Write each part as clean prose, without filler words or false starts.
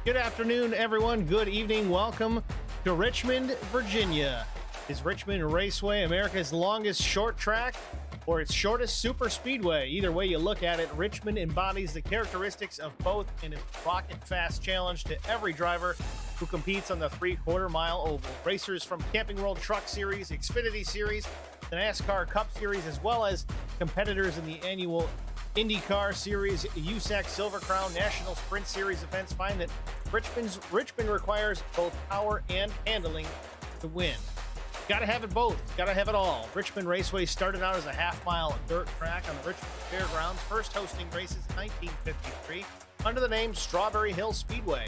Good afternoon, everyone. Good evening. Welcome to Richmond, Virginia. Is Richmond Raceway America's longest short track or its shortest super speedway? Either way you look at it, Richmond embodies the characteristics of both in its rocket-fast challenge to every driver who competes on the three-quarter-mile oval. Racers from Camping World Truck Series, Xfinity Series, the NASCAR Cup Series, as well as competitors in the annual IndyCar Series, USAC Silver Crown, National Sprint Series events find that Richmond requires both power and handling to win. Gotta have it both. Gotta have it all. Richmond Raceway started out as a half-mile dirt track on the Richmond Fairgrounds, first hosting races in 1953 under the name Strawberry Hill Speedway.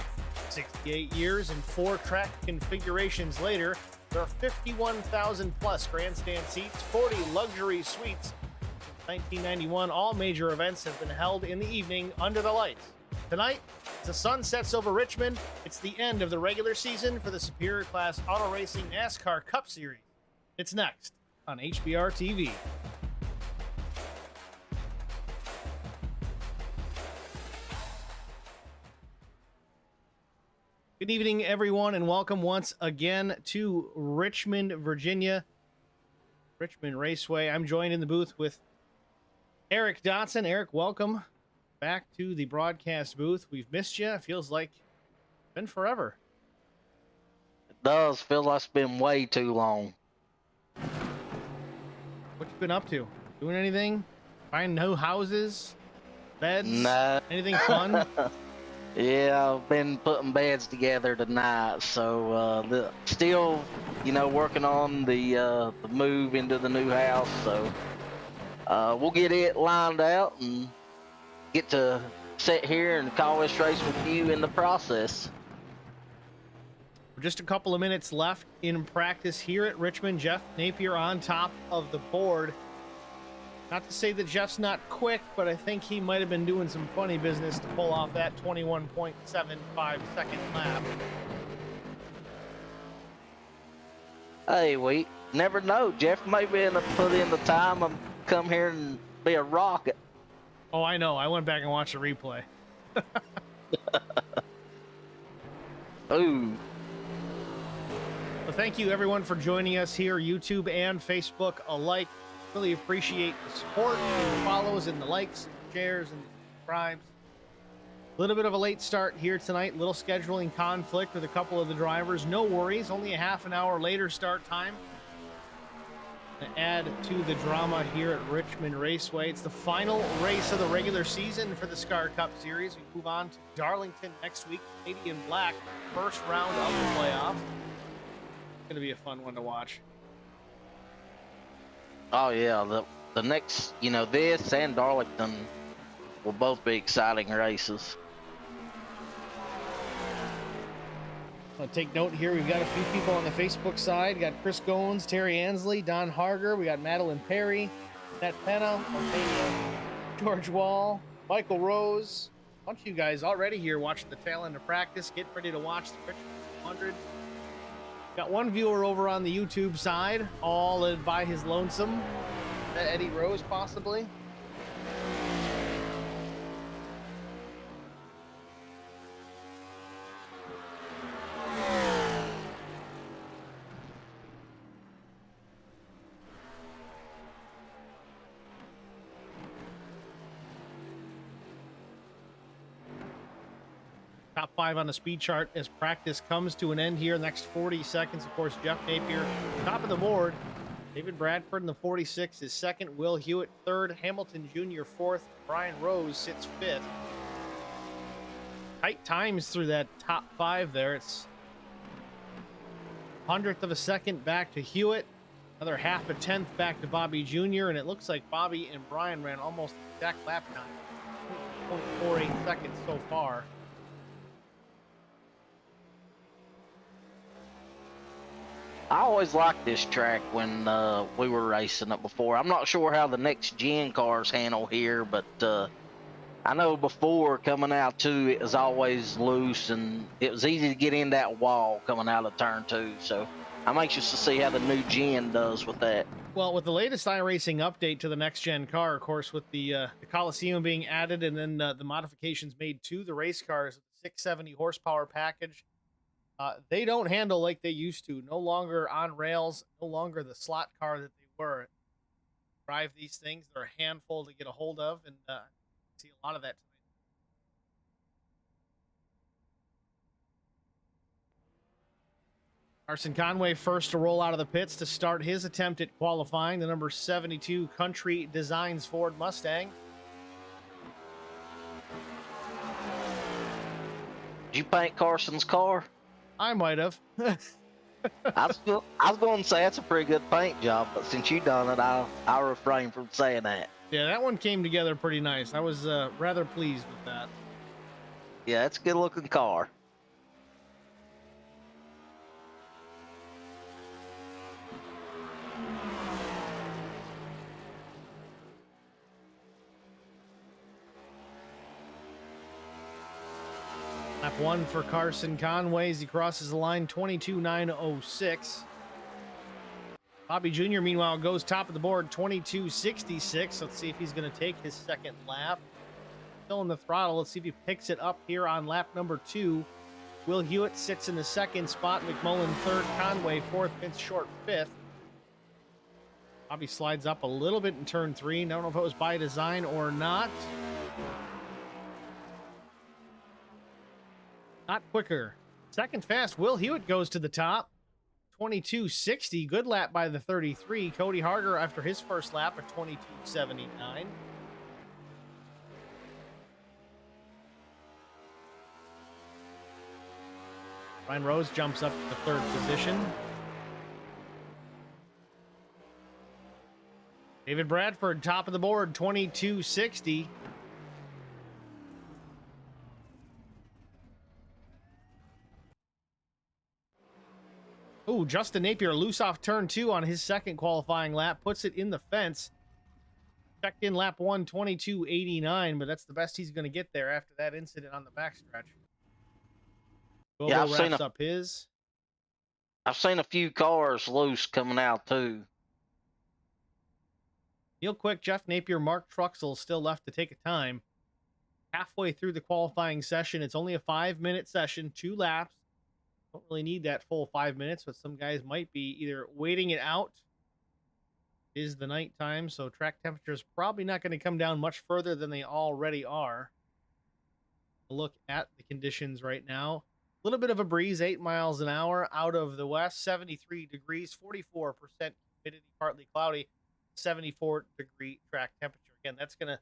68 years and 4 track configurations later, there are 51,000-plus grandstand seats, 40 luxury suites. Since 1991, all major events have been held in the evening under the lights. Tonight, as the sun sets over Richmond, it's the end of the regular season for the Superior Class Auto Racing NASCAR Cup Series. It's next on HBR TV. Good evening, everyone, and welcome once again to Richmond, Virginia. Richmond Raceway. I'm joined in the booth with Eric Dotson. Eric, welcome back to the broadcast booth. We've missed you. It feels like it's been forever. It does feel like it's been way too long. What you been up to? Doing anything? Buying new houses? Beds? Nah. Anything fun? Yeah, I've been putting beds together tonight, so still, working on the move into the new house. So we'll get it lined out and get to sit here and call this race with you in the process. Just a couple of minutes left in practice here at Richmond. Jeff Napier on top of the board. Not to say that Jeff's not quick, but I think he might have been doing some funny business to pull off that 21.75 second lap. Hey, we never know. Jeff may be able to put in the time and come here and be a rocket. Oh, I know. I went back and watched the replay. Ooh. Well, thank you, everyone, for joining us here, YouTube and Facebook alike. Really appreciate the support, the follows, and the likes, and the shares, and the subscribes. A little bit of a late start here tonight. Little scheduling conflict with a couple of the drivers. No worries. Only a half an hour later start time. To add to the drama here at Richmond Raceway. It's the final race of the regular season for the SCAR Cup Series. We move on to Darlington next week. Canadian Black, first round of the playoffs. It's going to be a fun one to watch. Oh yeah, the next, this and Darlington will both be exciting races. I'll take note here. We've got a few people on the Facebook side. We got Chris Goins, Terry Ansley, Don Harger. We got Madeline Perry, Nat Penna, George Wall, Michael Rose. A bunch of you guys already here watching the tail end of practice. Get ready to watch the Richmond 100. Got one viewer over on the YouTube side, all by his lonesome. Eddie Rose, possibly. Top 5 on the speed chart as practice comes to an end here in the next 40 seconds. Of course, Jeff Napier, top of the board. David Bradford in the 46 is second. Will Hewitt third. Hamilton Jr. fourth. Brian Rose sits fifth. Tight times through that top 5 there. It's 100th of a second back to Hewitt. Another half a tenth back to Bobby Jr. And it looks like Bobby and Brian ran almost exact lap time. 0.48 seconds so far. I always liked this track when we were racing it before. I'm not sure how the next gen cars handle here, but I know before coming out too, it was always loose and it was easy to get in that wall coming out of turn 2. So I'm anxious to see how the new gen does with that. Well, with the latest iRacing update to the next gen car, of course, with the Coliseum being added and then the modifications made to the race cars, 670 horsepower package. They don't handle like they used to. No longer on rails, no longer the slot car that they were. Drive these things, they're a handful to get a hold of, and see a lot of that tonight. Carson Conway first to roll out of the pits to start his attempt at qualifying, the number 72 Country Designs Ford Mustang. Did you paint Carson's car? I might have. I was going to say that's a pretty good paint job, but since you done it, I'll refrain from saying that. Yeah, that one came together pretty nice. I was rather pleased with that. Yeah, it's a good looking car. Lap 1 for Carson Conway as he crosses the line, 22.906. Bobby Jr., meanwhile, goes top of the board, 22.66. Let's see if he's going to take his second lap. Still in the throttle. Let's see if he picks it up here on lap number 2. Will Hewitt sits in the second spot. Mcmullen third. Conway fourth. Vince Short fifth. Bobby slides up a little bit in turn 3. I don't know if it was by design or not. Not quicker. Second fast, Will Hewitt goes to the top. 22.60. Good lap by the 33. Cody Harger after his first lap at 22.79. Ryan Rose jumps up to the third position. David Bradford, top of the board, 22.60. Oh, Justin Napier loose off turn 2 on his second qualifying lap, puts it in the fence. Checked in lap 1, 22.89, but that's the best he's going to get there after that incident on the backstretch. Bobo Yeah, wraps up his. I've seen a few cars loose coming out too. Real quick, Jeff Napier, Mark Truxell still left to take a time. Halfway through the qualifying session, it's only a 5-minute session, 2 laps. Don't really need that full 5 minutes, but some guys might be either waiting it out. It is the nighttime, so track temperature is probably not going to come down much further than they already are. Look at the conditions right now. A little bit of a breeze, 8 miles an hour out of the west, 73 degrees, 44% humidity, partly cloudy, 74-degree track temperature. Again, that's going to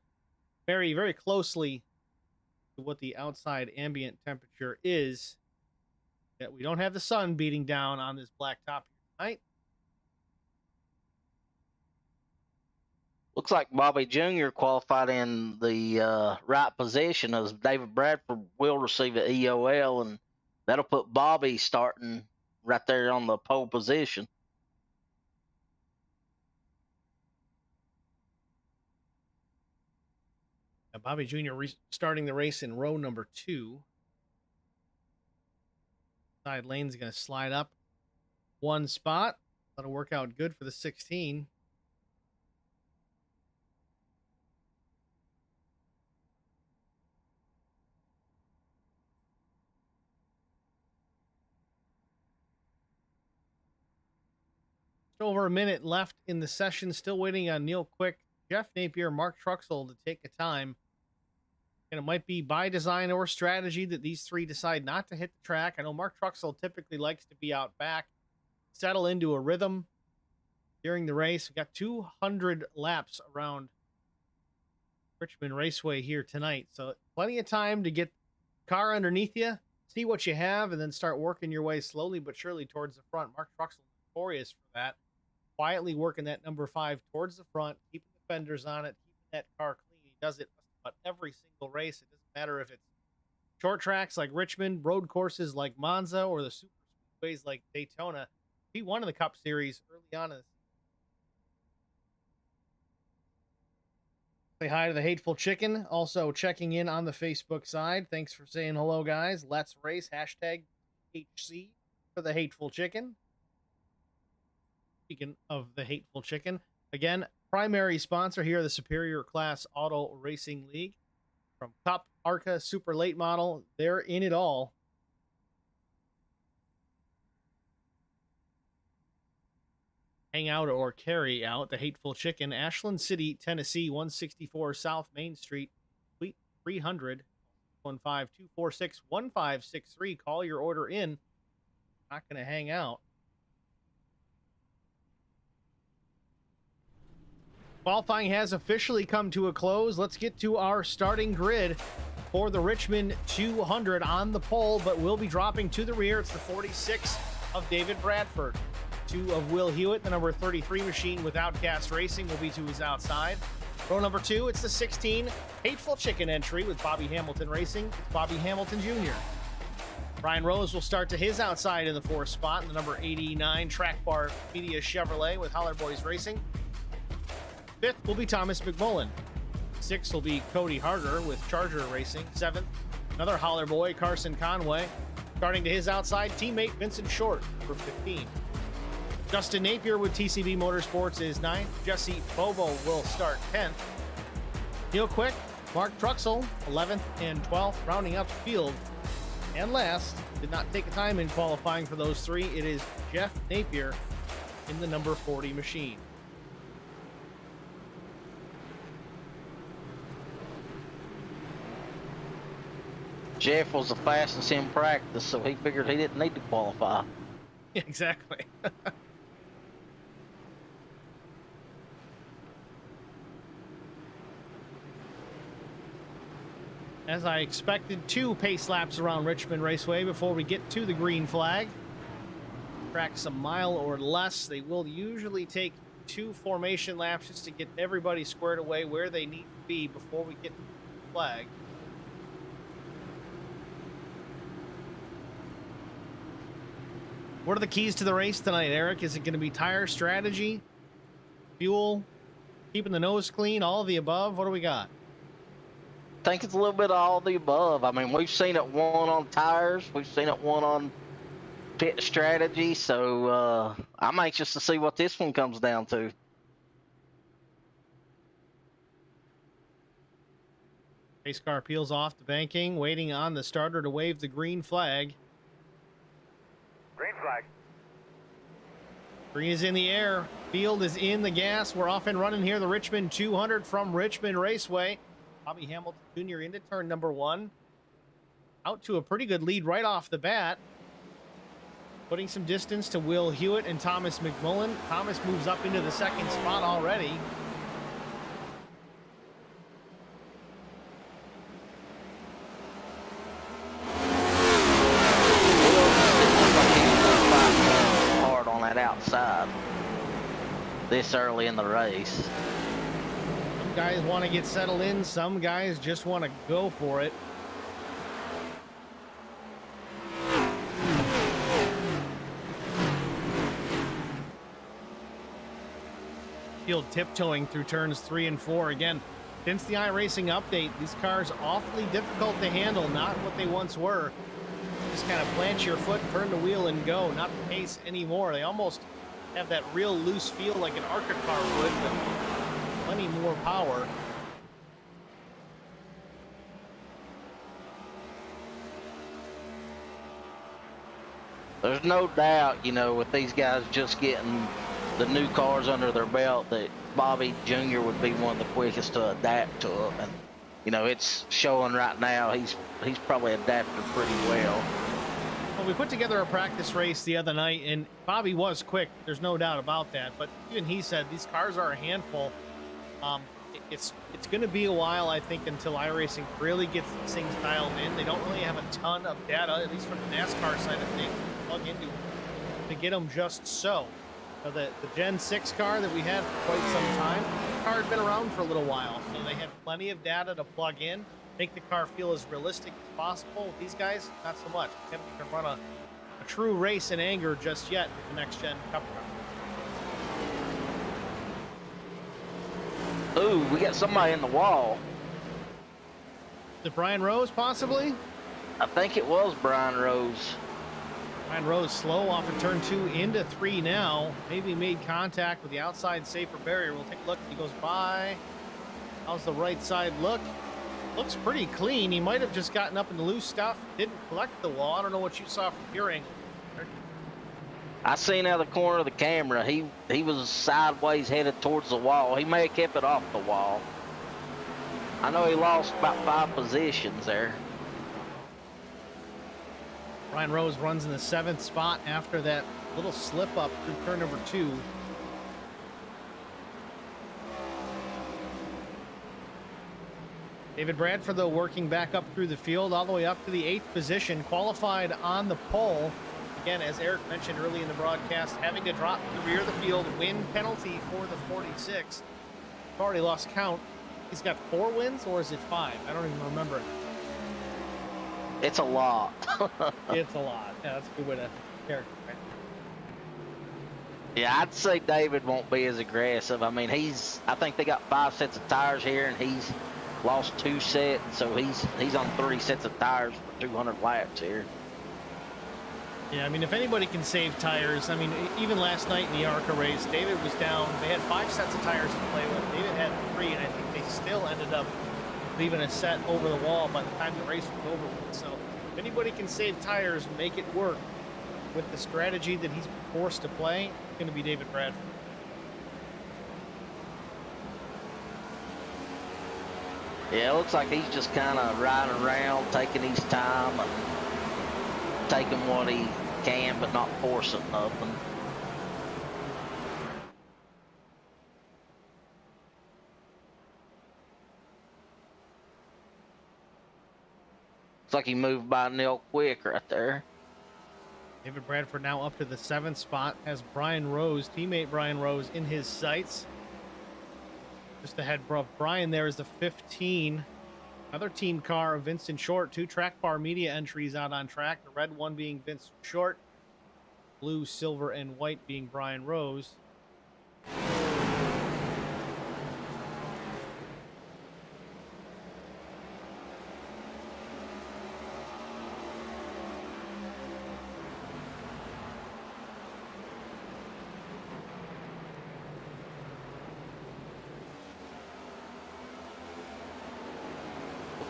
vary very closely to what the outside ambient temperature is. That we don't have the sun beating down on this black top here tonight. Looks like Bobby Jr. qualified in the right position as David Bradford will receive an EOL, and that'll put Bobby starting right there on the pole position. Now Bobby Jr. starting the race in row number 2. Side lane's going to slide up 1 spot. That'll work out good for the 16. Over a minute left in the session. Still waiting on Neil Quick, Jeff Napier, Mark Truxell to take a time. And it might be by design or strategy that these 3 decide not to hit the track. I know Mark Truxell typically likes to be out back, settle into a rhythm during the race. We've got 200 laps around Richmond Raceway here tonight. So plenty of time to get the car underneath you, see what you have, and then start working your way slowly but surely towards the front. Mark Truxell notorious for that. Quietly working that number 5 towards the front, keeping the fenders on it, keeping that car clean. He does it but every single race. It doesn't matter if it's short tracks like Richmond, road courses like Monza, or the super speedways like Daytona. He won in the Cup Series early on. Say hi to the Hateful Chicken, also checking in on the Facebook side. Thanks for saying hello, guys. Let's race. Hashtag HC for the Hateful Chicken. Speaking of the Hateful Chicken, again, primary sponsor here, the Superior Class Auto Racing League. From Cup ARCA super late model. They're in it all. Hang out or carry out the Hateful Chicken, Ashland City, Tennessee, 164 South Main Street, Suite 300, 15246-1563. Call your order in. Not going to hang out. Qualifying has officially come to a close. Let's get to our starting grid for the Richmond 200 on the pole, but we'll be dropping to the rear. It's the 46 of David Bradford. 2 of Will Hewitt, the number 33 machine with Outcast Racing, will be to his outside. Row number 2, it's the 16 Hateful Chicken entry with Bobby Hamilton Racing. It's Bobby Hamilton Jr. Brian Rose will start to his outside in the 4th spot in the number 89 Track Bar Media Chevrolet with Holler Boys Racing. 5th will be Thomas McMullen. 6th will be Cody Harder with Charger Racing. 7th, another Holler Boy, Carson Conway. Starting to his outside, teammate Vincent Short for 15. Justin Napier with TCB Motorsports is 9th. Jesse Bobo will start 10th. Neil Quick, Mark Truxell, 11th and 12th, rounding up the field. And last, did not take a time in qualifying for those 3. It is Jeff Napier in the number 40 machine. Jeff was the fastest in practice, so he figured he didn't need to qualify. Yeah, exactly. As I expected, 2 pace laps around Richmond Raceway before we get to the green flag. Track's a mile or less. They will usually take 2 formation laps just to get everybody squared away where they need to be before we get to the flag. What are the keys to the race tonight, Eric? Is it going to be tire strategy, fuel, keeping the nose clean, all of the above? What do we got? I think it's a little bit of all the above. I mean, we've seen it won on tires. We've seen it won on pit strategy. So I'm anxious to see what this one comes down to. Race car peels off the banking, waiting on the starter to wave the green flag. Green flag. Green is in the air. Field is in the gas. We're off and running here. The Richmond 200 from Richmond Raceway. Bobby Hamilton Jr. into turn number 1. Out to a pretty good lead right off the bat. Putting some distance to Will Hewitt and Thomas McMullen. Thomas moves up into the 2nd spot already. Hard on that outside this early in the race. Some guys want to get settled in. Some guys just want to go for it. Field tiptoeing through turns 3 and 4. Again, since the iRacing update, these cars awfully difficult to handle. Not what they once were. Just kind of plant your foot, turn the wheel, and go. Not the pace anymore. They almost have that real loose feel like an ARCA car would, but plenty more power. There's no doubt, you know, with these guys just getting the new cars under their belt, that Bobby Jr. would be one of the quickest to adapt to them. And, you know, it's showing right now he's probably adapted pretty well. Well, we put together a practice race the other night, and Bobby was quick. There's no doubt about that. But even he said these cars are a handful. It's going to be a while, I think, until iRacing really gets these things dialed in. They don't really have a ton of data, at least from the NASCAR side of things, to plug into to get them just so. The Gen 6 car that we had for quite some time, the car had been around for a little while, so they had plenty of data to plug in, make the car feel as realistic as possible. These guys, not so much. We haven't even run a true race in anger just yet with the next gen Cup car. Ooh, we got somebody in the wall. Is it Brian Rose, possibly? I think it was Brian Rose. Brian Rose slow off of turn 2 into 3 now. Maybe made contact with the outside safer barrier. We'll take a look. He goes by. How's the right side look? looks pretty clean. He might have just gotten up in the loose stuff, didn't collect the wall. I don't know what you saw from your angle. I seen out of the corner of the camera, he was sideways headed towards the wall. He may have kept it off the wall. I know he lost about 5 positions there. Brian Rose runs in the 7th spot after that little slip up through turn number 2. David Bradford, though, working back up through the field all the way up to the 8th position, qualified on the pole. Again, as Eric mentioned early in the broadcast, having to drop to the rear of the field, win penalty for the 46. I've already lost count. He's got 4 wins, or is it 5? I don't even remember. It's a lot. It's a lot. Yeah, that's a good way to characterize it. Yeah, I'd say David won't be as aggressive. I mean, I think they got 5 sets of tires here, and he's lost 2 sets, so he's on 3 sets of tires for 200 laps here. Yeah, I mean, if anybody can save tires, I mean, even last night in the ARCA race, David was down. They had 5 sets of tires to play with. David had 3, and I think they still ended up leaving a set over the wall by the time the race was over with. So if anybody can save tires, make it work with the strategy that he's forced to play, it's going to be David Bradford. Yeah, it looks like he's just kind of riding around, taking his time and taking what he can, but not forcing nothing. Looks like he moved by Neil quick right there. David Bradford now up to the 7th spot, has Brian Rose, teammate Brian Rose, in his sights. Just ahead of Brian there is the 15. Another team car of Vincent Short, 2 Track Bar Media entries out on track. The red one being Vincent Short, blue, silver, and white being Brian Rose.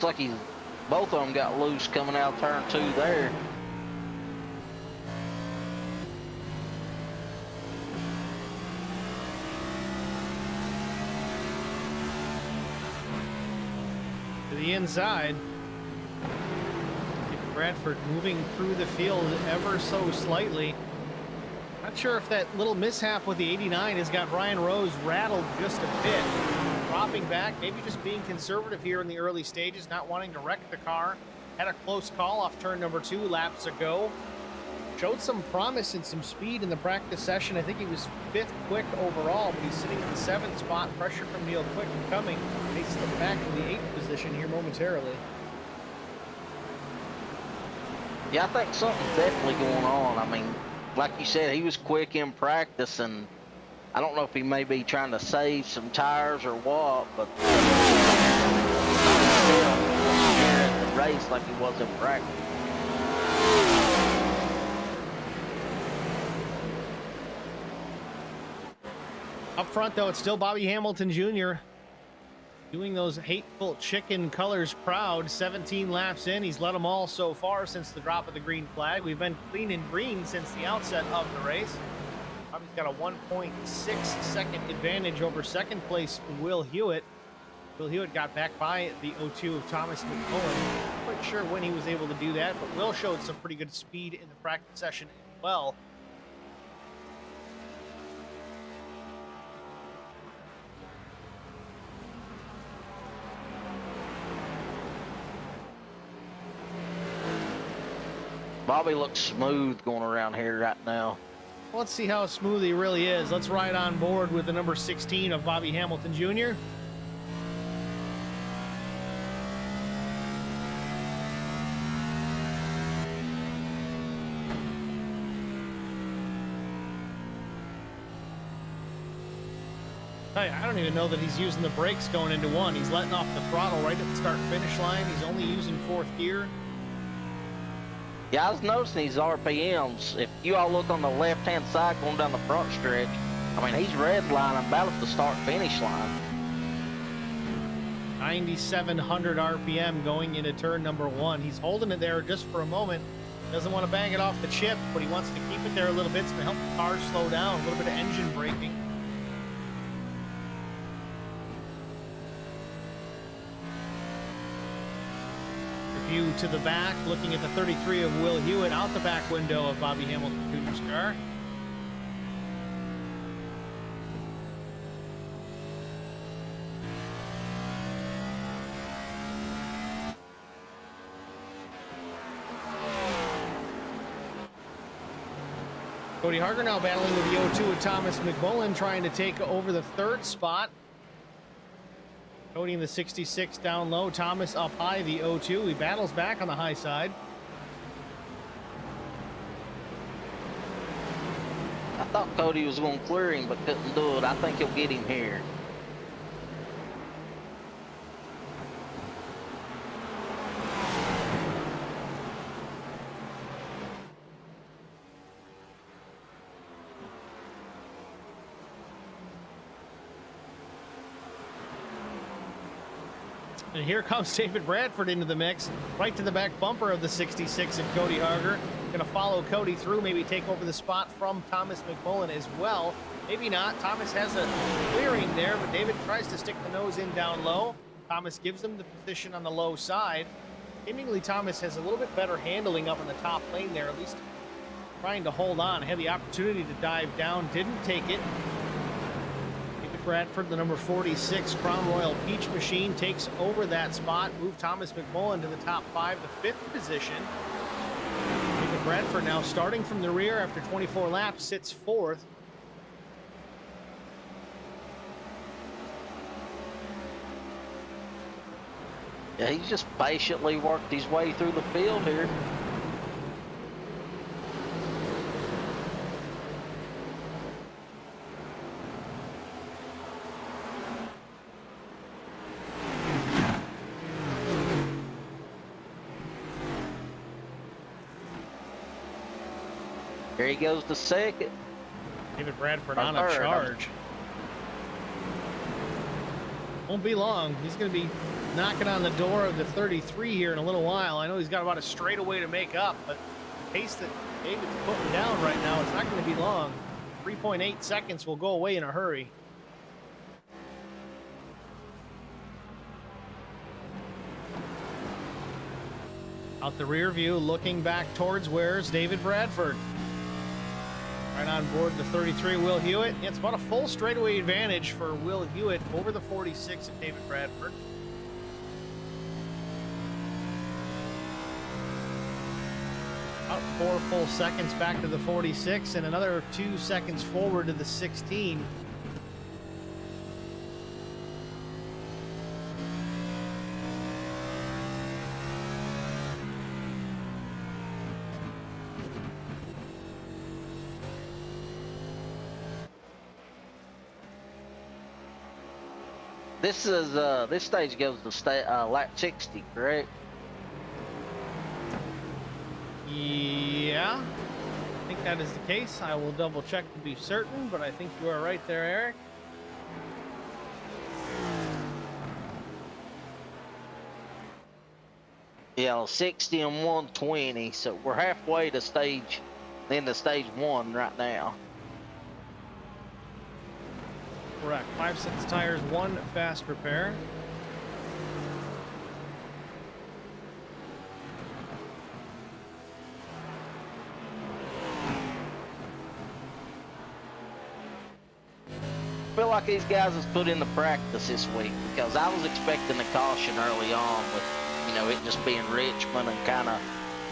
Looks like both of them got loose coming out of turn 2 there. To the inside. Bradford moving through the field ever so slightly. Not sure if that little mishap with the 89 has got Brian Rose rattled just a bit. Dropping back, maybe just being conservative here in the early stages, not wanting to wreck the car. Had a close call off turn number 2 laps ago. Showed some promise and some speed in the practice session. I think he was 5th quick overall, but he's sitting in the 7th spot. Pressure from Neil Quick coming. They slip back to the 8th position here momentarily. Yeah, I think something's definitely going on. I mean, like you said, he was quick in practice, and I don't know if he may be trying to save some tires or what, but still here at the race like he was in practice. Up front, though, it's still Bobby Hamilton Jr. doing those hateful chicken colors proud. 17 laps in. He's led them all so far since the drop of the green flag. We've been clean and green since the outset of the race. Bobby's got a 1.6 second advantage over second place Will Hewitt. Will Hewitt got back by the 0-2 of Thomas Mcmullen. Not quite sure when he was able to do that, but Will showed some pretty good speed in the practice session as well. Bobby looks smooth going around here right now. Let's see how smooth he really is. Let's ride on board with the number 16 of Bobby Hamilton Jr. I don't even know that he's using the brakes going into one. He's letting off the throttle right at the start-finish line. He's only using 4th gear. Yeah, I was noticing these RPMs. If you all look on the left-hand side going down the front stretch, I mean, he's redlining about at the start-finish line. 9,700 RPM going into turn number 1. He's holding it there just for a moment. Doesn't want to bang it off the chip, but he wants to keep it there a little bit. It's going to help the car slow down. A little bit of engine braking. View to the back, looking at the 33 of Will Hewitt out the back window of Bobby Hamilton Jr.'s car. Cody Harger now battling with the 0-2 with Thomas Mcmullen, trying to take over the 3rd spot. Cody in the 66 down low, Thomas up high, the 0-2. He battles back on the high side. I thought Cody was going to clear him, but couldn't do it. I think he'll get him here. And here comes David Bradford into the mix, right to the back bumper of the 66 of Cody Harger. Going to follow Cody through, maybe take over the spot from Thomas Mcmullen as well. Maybe not. Thomas has a clearing there, but David tries to stick the nose in down low. Thomas gives him the position on the low side. Seemingly, Thomas has a little bit better handling up in the top lane there, at least trying to hold on. Had the opportunity to dive down, didn't take it. Bradford, the number 46 Crown Royal Peach Machine, takes over that spot. Move Thomas Mcmullen to the top 5, the 5th position. David Bradford now starting from the rear after 24 laps, sits 4th. Yeah, he's just patiently worked his way through the field here. Here he goes to 2nd. David Bradford on a charge. Won't be long. He's going to be knocking on the door of the 33 here in a little while. I know he's got about a straightaway to make up, but the pace that David's putting down right now, it's not going to be long. 3.8 seconds will go away in a hurry. Out the rear view, looking back towards where's David Bradford. Right on board the 33, Will Hewitt. It's about a full straightaway advantage for Will Hewitt over the 46 of David Bradford. About 4 full seconds back to the 46 and another 2 seconds forward to the 16. This is this stage goes to lap 60, correct? Yeah, I think that is the case. I will double check to be certain, but I think you are right there, Eric. Yeah, 60 and 120. So we're halfway to stage 1 right now. Correct. 5 sets tires, 1 fast repair. I feel like these guys has put in the practice this week because I was expecting a caution early on with, you know, it just being Richmond and kind of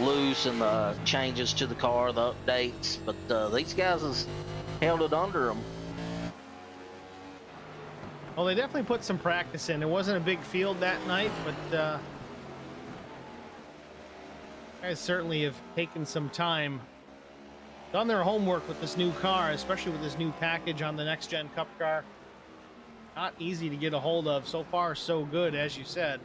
loose and the changes to the car, the updates. But these guys has held it under them. Well, they definitely put some practice in. It wasn't a big field that night, but guys certainly have taken some time, done their homework with this new car, especially with this new package on the Next Gen Cup car. Not easy to get a hold of. So far, so good, as you said.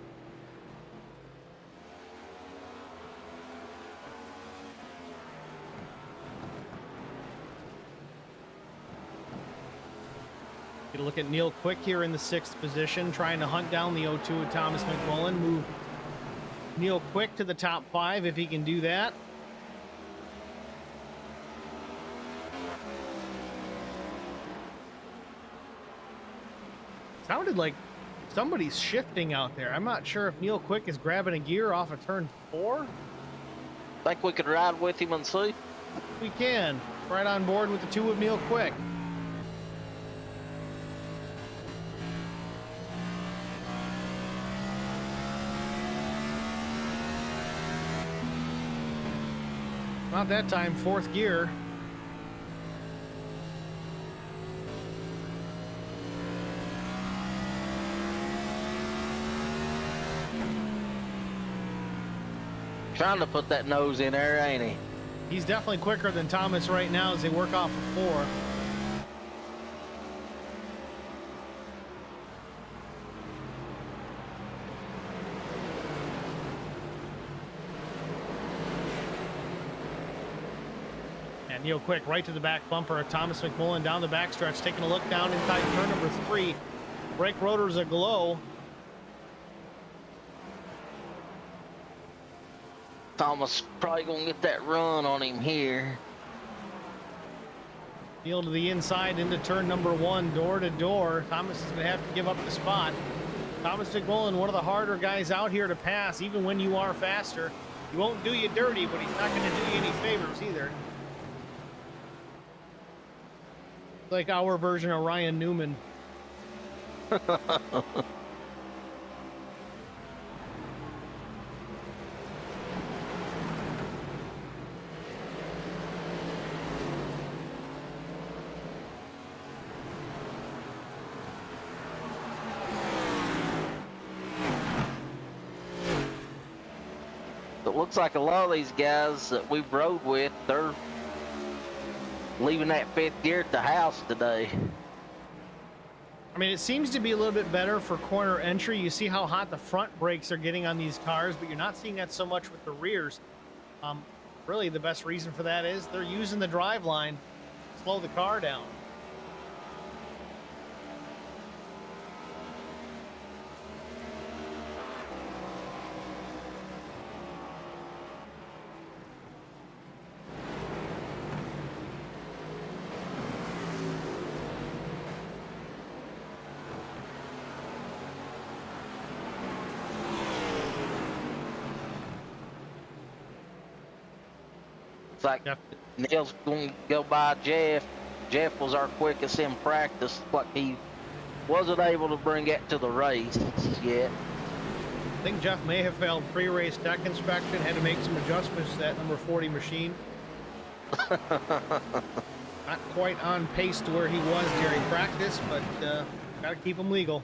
Get a look at Neil Quick here in the 6th position, trying to hunt down the 02 of Thomas Mcmullen. Move Neil Quick to the top 5 if he can do that. Sounded like somebody's shifting out there. I'm not sure if Neil Quick is grabbing a gear off of turn 4. Think we could ride with him and see? We can. Right on board with the 2 of Neil Quick. Not that time, 4th gear. Trying to put that nose in there, ain't he? He's definitely quicker than Thomas right now as they work off of 4. And Neil Quick right to the back bumper of Thomas Mcmullen down the backstretch, taking a look down inside turn number 3. Brake rotors aglow. Thomas probably gonna get that run on him here. Neil to the inside into turn number 1, door to door. Thomas is going to have to give up the spot. Thomas Mcmullen, one of the harder guys out here to pass, even when you are faster. He won't do you dirty, but he's not going to do you any favors either. Like our version of Ryan Newman. It looks like a lot of these guys that we've rode with, they're leaving that 5th gear at the house today. I mean, it seems to be a little bit better for corner entry. You see how hot the front brakes are getting on these cars, but you're not seeing that so much with the rears. Really, the best reason for that is they're using the drive line to slow the car down. It's like Neil's going to go by Jeff. Jeff was our quickest in practice, but he wasn't able to bring it to the race yet. I think Jeff may have failed pre-race tech inspection, had to make some adjustments to that number 40 machine. Not quite on pace to where he was during practice, but got to keep him legal.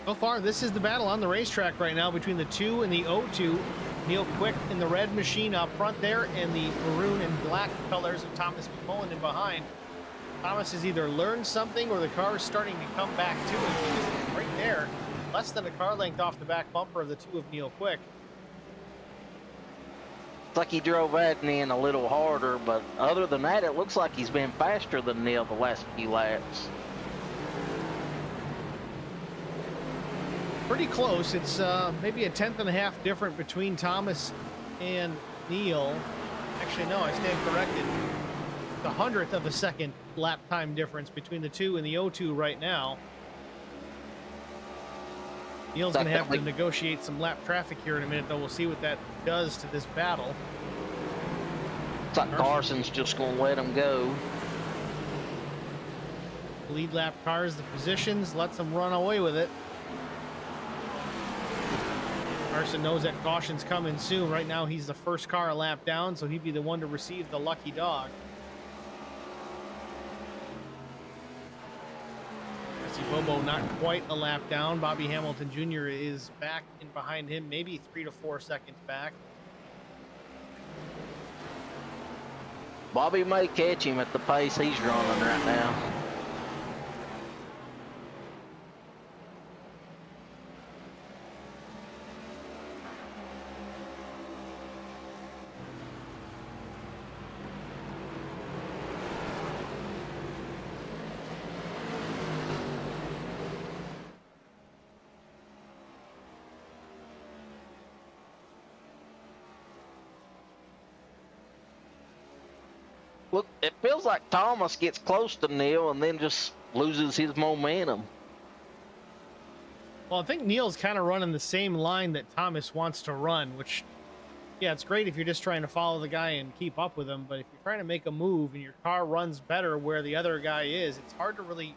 So far, this is the battle on the racetrack right now between the 2 and the 02. Neil Quick in the red machine up front there, and the maroon and black colors of Thomas Mcmullen in behind. Thomas has either learned something or the car is starting to come back to him. He's right there, less than a car length off the back bumper of the 2 of Neil Quick. It's like he drove Adney in a little harder, but other than that, it looks like he's been faster than Neil the last few laps. Pretty close. It's maybe a 1/10.5 different between Thomas and Neil. Actually, no, I stand corrected. The 100th of a second lap time difference between the 2 and the 02 right now. Neil's going to have to negotiate some lap traffic here in a minute, though. We'll see what that does to this battle. It's like Carson's just going to let him go. Lead lap cars, the positions, lets them run away with it. Carson knows that caution's coming soon. Right now, he's the first car a lap down, so he'd be the one to receive the lucky dog. Jesse Bobo not quite a lap down. Bobby Hamilton Jr. is back in behind him, maybe 3 to 4 seconds back. Bobby may catch him at the pace he's running right now. Well, it feels like Thomas gets close to Neil and then just loses his momentum. Well, I think Neil's kind of running the same line that Thomas wants to run, which, yeah, it's great if you're just trying to follow the guy and keep up with him. But if you're trying to make a move and your car runs better where the other guy is, it's hard to really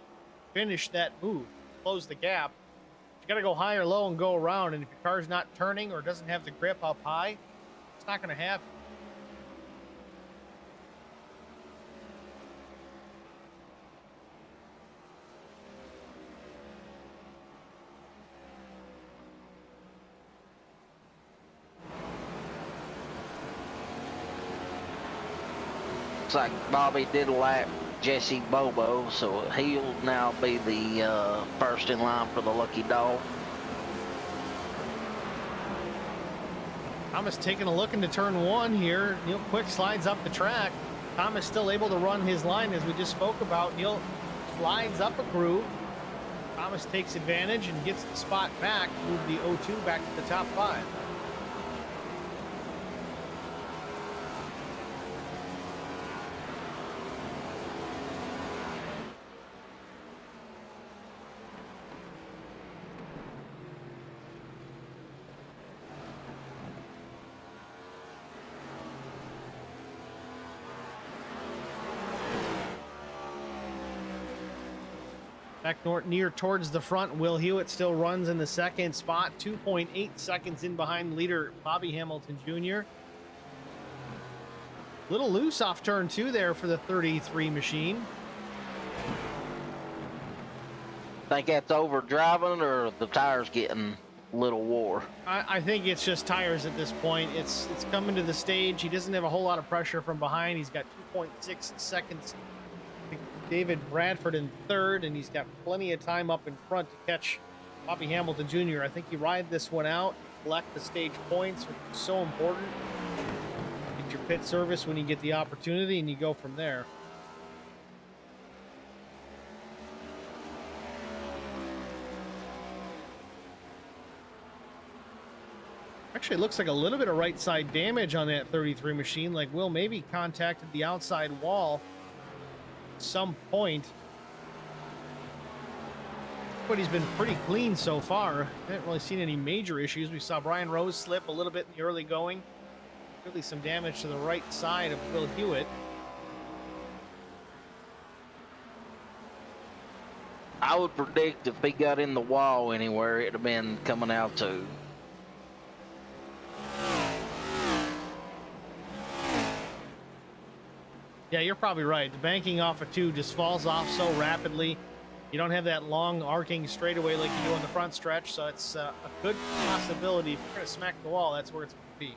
finish that move, close the gap. You got to go high or low and go around. And if your car's not turning or doesn't have the grip up high, it's not going to happen. Looks like Bobby did lap Jesse Bobo, so he'll now be the first in line for the lucky dog. Thomas taking a look into turn one here. Neil quick slides up the track. Thomas still able to run his line as we just spoke about. Neil slides up a groove. Thomas takes advantage and gets the spot back, move the O2 back to the top 5. Back near towards the front, Will Hewitt still runs in the second spot, 2.8 seconds in behind leader Bobby Hamilton Jr. Little loose off turn 2 there for the 33 machine. Think that's overdriving or the tires getting a little wore? I think it's just tires at this point. It's coming to the stage. He doesn't have a whole lot of pressure from behind. He's got 2.6 seconds. David Bradford in third, and he's got plenty of time up in front to catch Bobby Hamilton Jr. I think you ride this one out, collect the stage points, which is so important. Get your pit service when you get the opportunity, and you go from there. Actually, it looks like a little bit of right side damage on that 33 machine, like Will maybe contacted the outside wall some point, but he's been pretty clean so far. I haven't really seen any major issues. We saw Brian Rose slip a little bit in the early going. Really some damage to the right side of Will Hewitt. I would predict if he got in the wall anywhere, it'd have been coming out too. Yeah, you're probably right. The banking off of 2 just falls off so rapidly. You don't have that long arcing straightaway like you do on the front stretch, so it's a good possibility. If you're going to smack the wall, that's where it's going to be.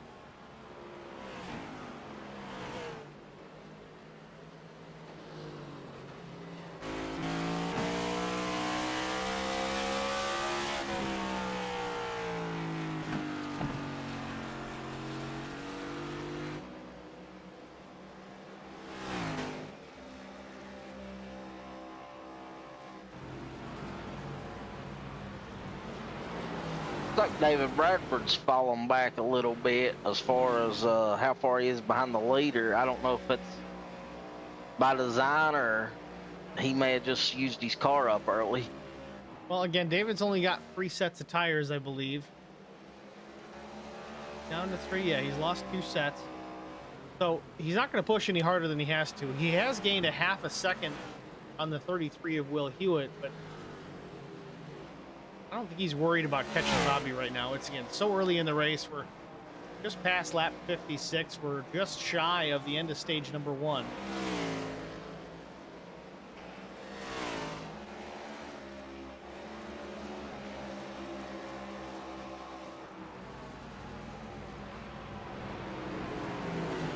Like David Bradford's fallen back a little bit as far as how far he is behind the leader. I don't know if it's by design or he may have just used his car up early. Well, again, David's only got 3 sets of tires, I believe. Down to 3, yeah, he's lost 2 sets. So he's not going to push any harder than he has to. He has gained a half a second on the 33 of Will Hewitt, but I don't think he's worried about catching Bobby right now. It's, again, so early in the race. We're just past lap 56. We're just shy of the end of stage number 1.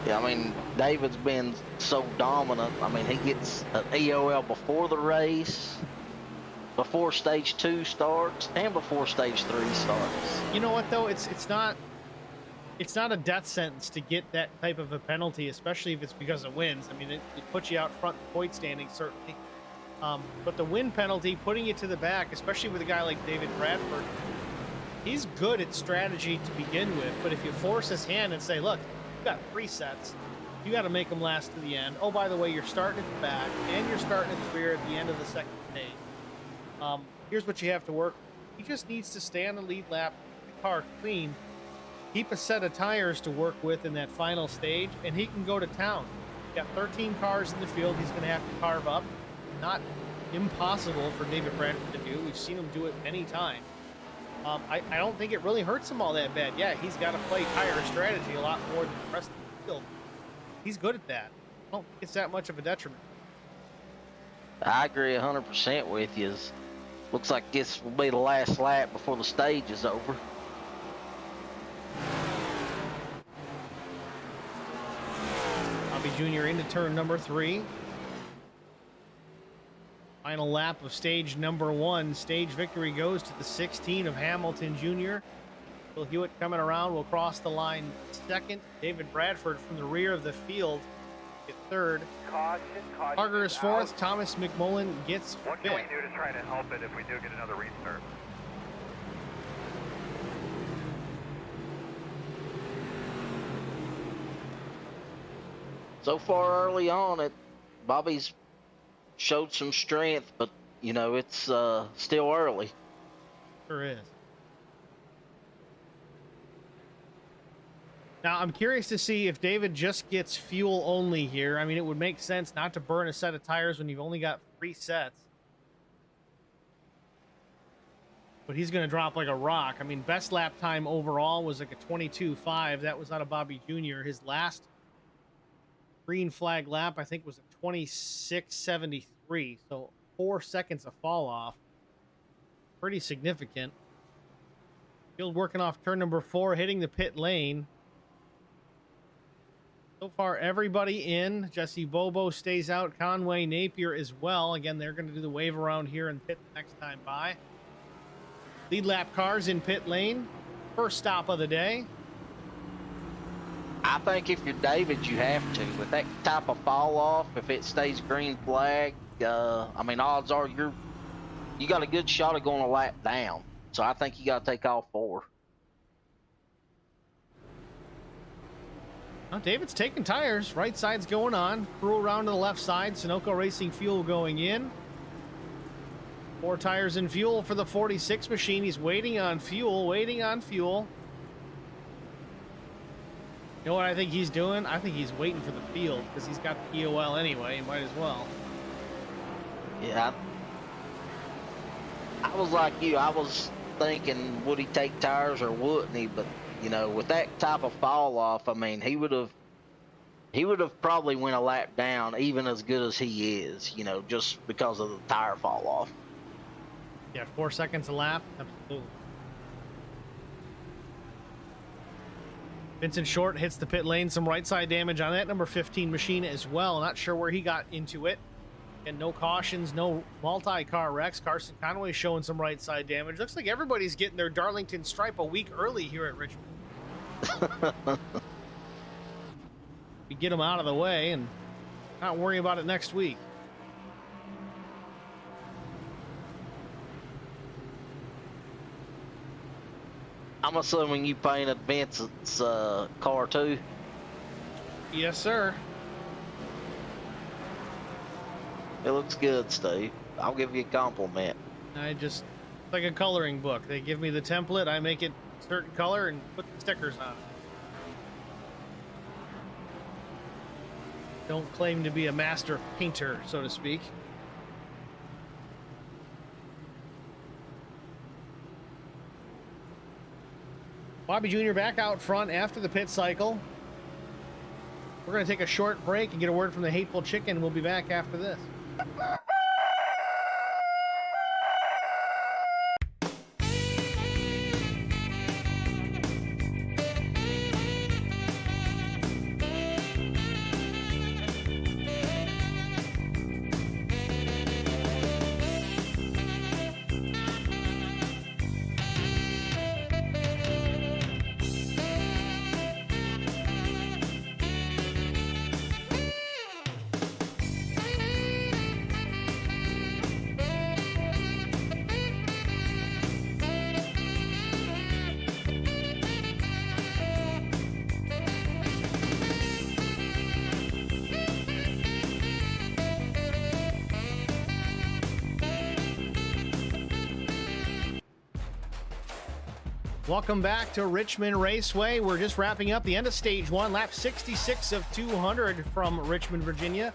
Yeah, I mean, David's been so dominant. I mean, he gets an EOL before the race, before stage 2 starts, and before stage 3 starts. You know what, though? It's not a death sentence to get that type of a penalty, especially if it's because of wins. I mean, it puts you out front in the point standing, certainly. But the win penalty, putting you to the back, especially with a guy like David Bradford, he's good at strategy to begin with. But if you force his hand and say, look, you've got 3 sets, You got to make them last to the end. Oh, by the way, you're starting at the back and you're starting at the rear at the end of the second stage. Here's what you have to work with. He just needs to stay on the lead lap, keep the car clean, keep a set of tires to work with in that final stage, and he can go to town. He's got 13 cars in the field he's going to have to carve up. Not impossible for David Bradford to do. We've seen him do it many times. I don't think it really hurts him all that bad. Yeah, he's got to play tire strategy a lot more than the rest of the field. He's good at that. I don't think it's that much of a detriment. I agree 100% with you. Looks like this will be the last lap before the stage is over. Bobby Jr. into turn number 3. Final lap of stage number 1. Stage victory goes to the 16 of Hamilton Jr. Will Hewitt coming around will cross the line second. David Bradford from the rear of the field at third. Caution. Parker is fourth. Out. Thomas McMullen gets What fifth. can we do to try to help it if we do get another restart? So far early on, Bobby's showed some strength, but you know it's still early. Sure is. Now, I'm curious to see if David just gets fuel only here. I mean, it would make sense not to burn a set of tires when you've only got 3 sets. But he's going to drop like a rock. I mean, best lap time overall was like a 22.5. That was out of Bobby Jr. His last green flag lap, I think, was a 26.73. So 4 seconds of fall off. Pretty significant. Field working off turn number 4, hitting the pit lane. So far, everybody in. Jesse Bobo stays out. Conway, Napier as well. Again, they're going to do the wave around here and pit the next time by. Lead lap cars in pit lane. First stop of the day. I think if you're David, you have to. With that type of fall off, if it stays green flag, I mean, odds are you got a good shot of going a lap down. So I think you got to take all 4. Now, David's taking tires. Right side's going on. Crew around to the left side. Sunoco Racing fuel going in. 4 tires and fuel for the 46 machine. He's waiting on fuel, You know what I think he's doing? I think he's waiting for the field because he's got the EOL anyway. He might as well. Yeah. I was like you. I was thinking, would he take tires or wouldn't he? But you know, with that type of fall off, I mean, he would have probably went a lap down, even as good as he is, you know, just because of the tire fall off. Yeah, 4 seconds a lap. Absolutely. Vincent Short hits the pit lane. Some right side damage on that number 15 machine as well. Not sure where he got into it. And no cautions, no multi-car wrecks. Carson Conway showing some right side damage. Looks like everybody's getting their Darlington stripe a week early here at Richmond. We get them out of the way and not worry about it next week. I'm assuming you painted Vincent's car too. Yes, sir. It looks good, Steve. I'll give you a compliment. It's like a coloring book. They give me the template, I make it a certain color and put the stickers on it. Don't claim to be a master painter, so to speak. Bobby Jr. back out front after the pit cycle. We're going to take a short break and get a word from the Hateful Chicken. We'll be back after this. Welcome back to Richmond Raceway. We're just wrapping up the end of stage 1, lap 66 of 200 from Richmond, Virginia.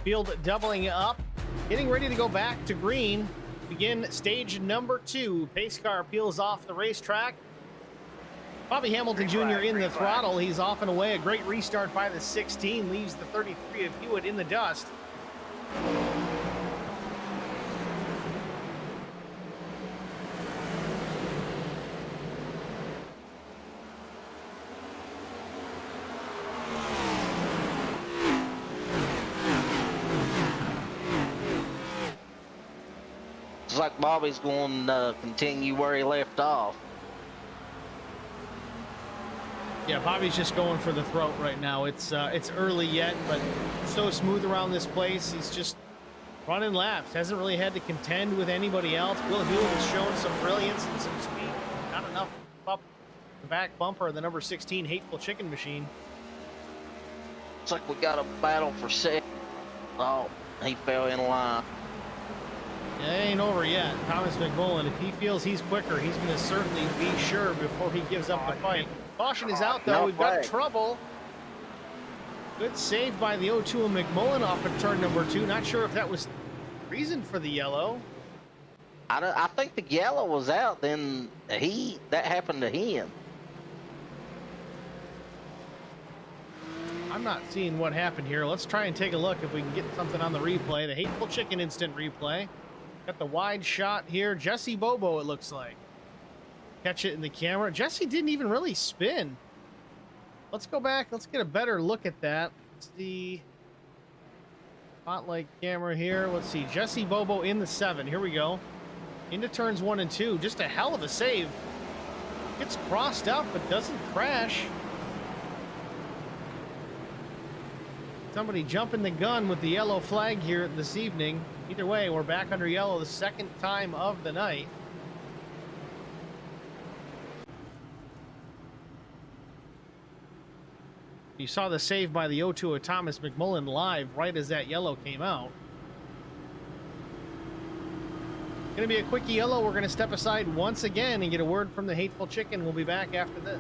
Field doubling up, getting ready to go back to green. Begin stage number 2. Pace car peels off the racetrack. Bobby Hamilton Jr. in the throttle. He's off and away. A great restart by the 16. Leaves the 33 of Hewitt in the dust. Looks like Bobby's going to continue where he left off. Yeah, Bobby's just going for the throat right now. It's early yet, but it's so smooth around this place. He's just running laps. Hasn't really had to contend with anybody else. Will Hewitt has shown some brilliance and some speed. Not enough up the back bumper of the number 16 Hateful Chicken Machine. Looks like we got a battle for second. Oh, he fell in line. It ain't over yet. Thomas Mcmullen, if he feels he's quicker, he's going to certainly be sure before he gives up the fight. Caution is out, though. We've got trouble. Good save by the 0-2 of Mcmullen off of turn number 2. Not sure if that was reason for the yellow. I think the yellow was out, then that happened to him. I'm not seeing what happened here. Let's try and take a look if we can get something on the replay. The Hateful Chicken instant replay. Got the wide shot here. Jesse Bobo, it looks like. Catch it in the camera. Jesse didn't even really spin. Let's go back. Let's get a better look at that. It's the spotlight camera here. Let's see. Jesse Bobo in the 7. Here we go. Into turns 1 and 2. Just a hell of a save. Gets crossed up, but doesn't crash. Somebody jumping the gun with the yellow flag here this evening. Either way, we're back under yellow the second time of the night. You saw the save by the 0-2 of Thomas Mcmullen live right as that yellow came out. Going to be a quick yellow. We're going to step aside once again and get a word from the Hateful Chicken. We'll be back after this.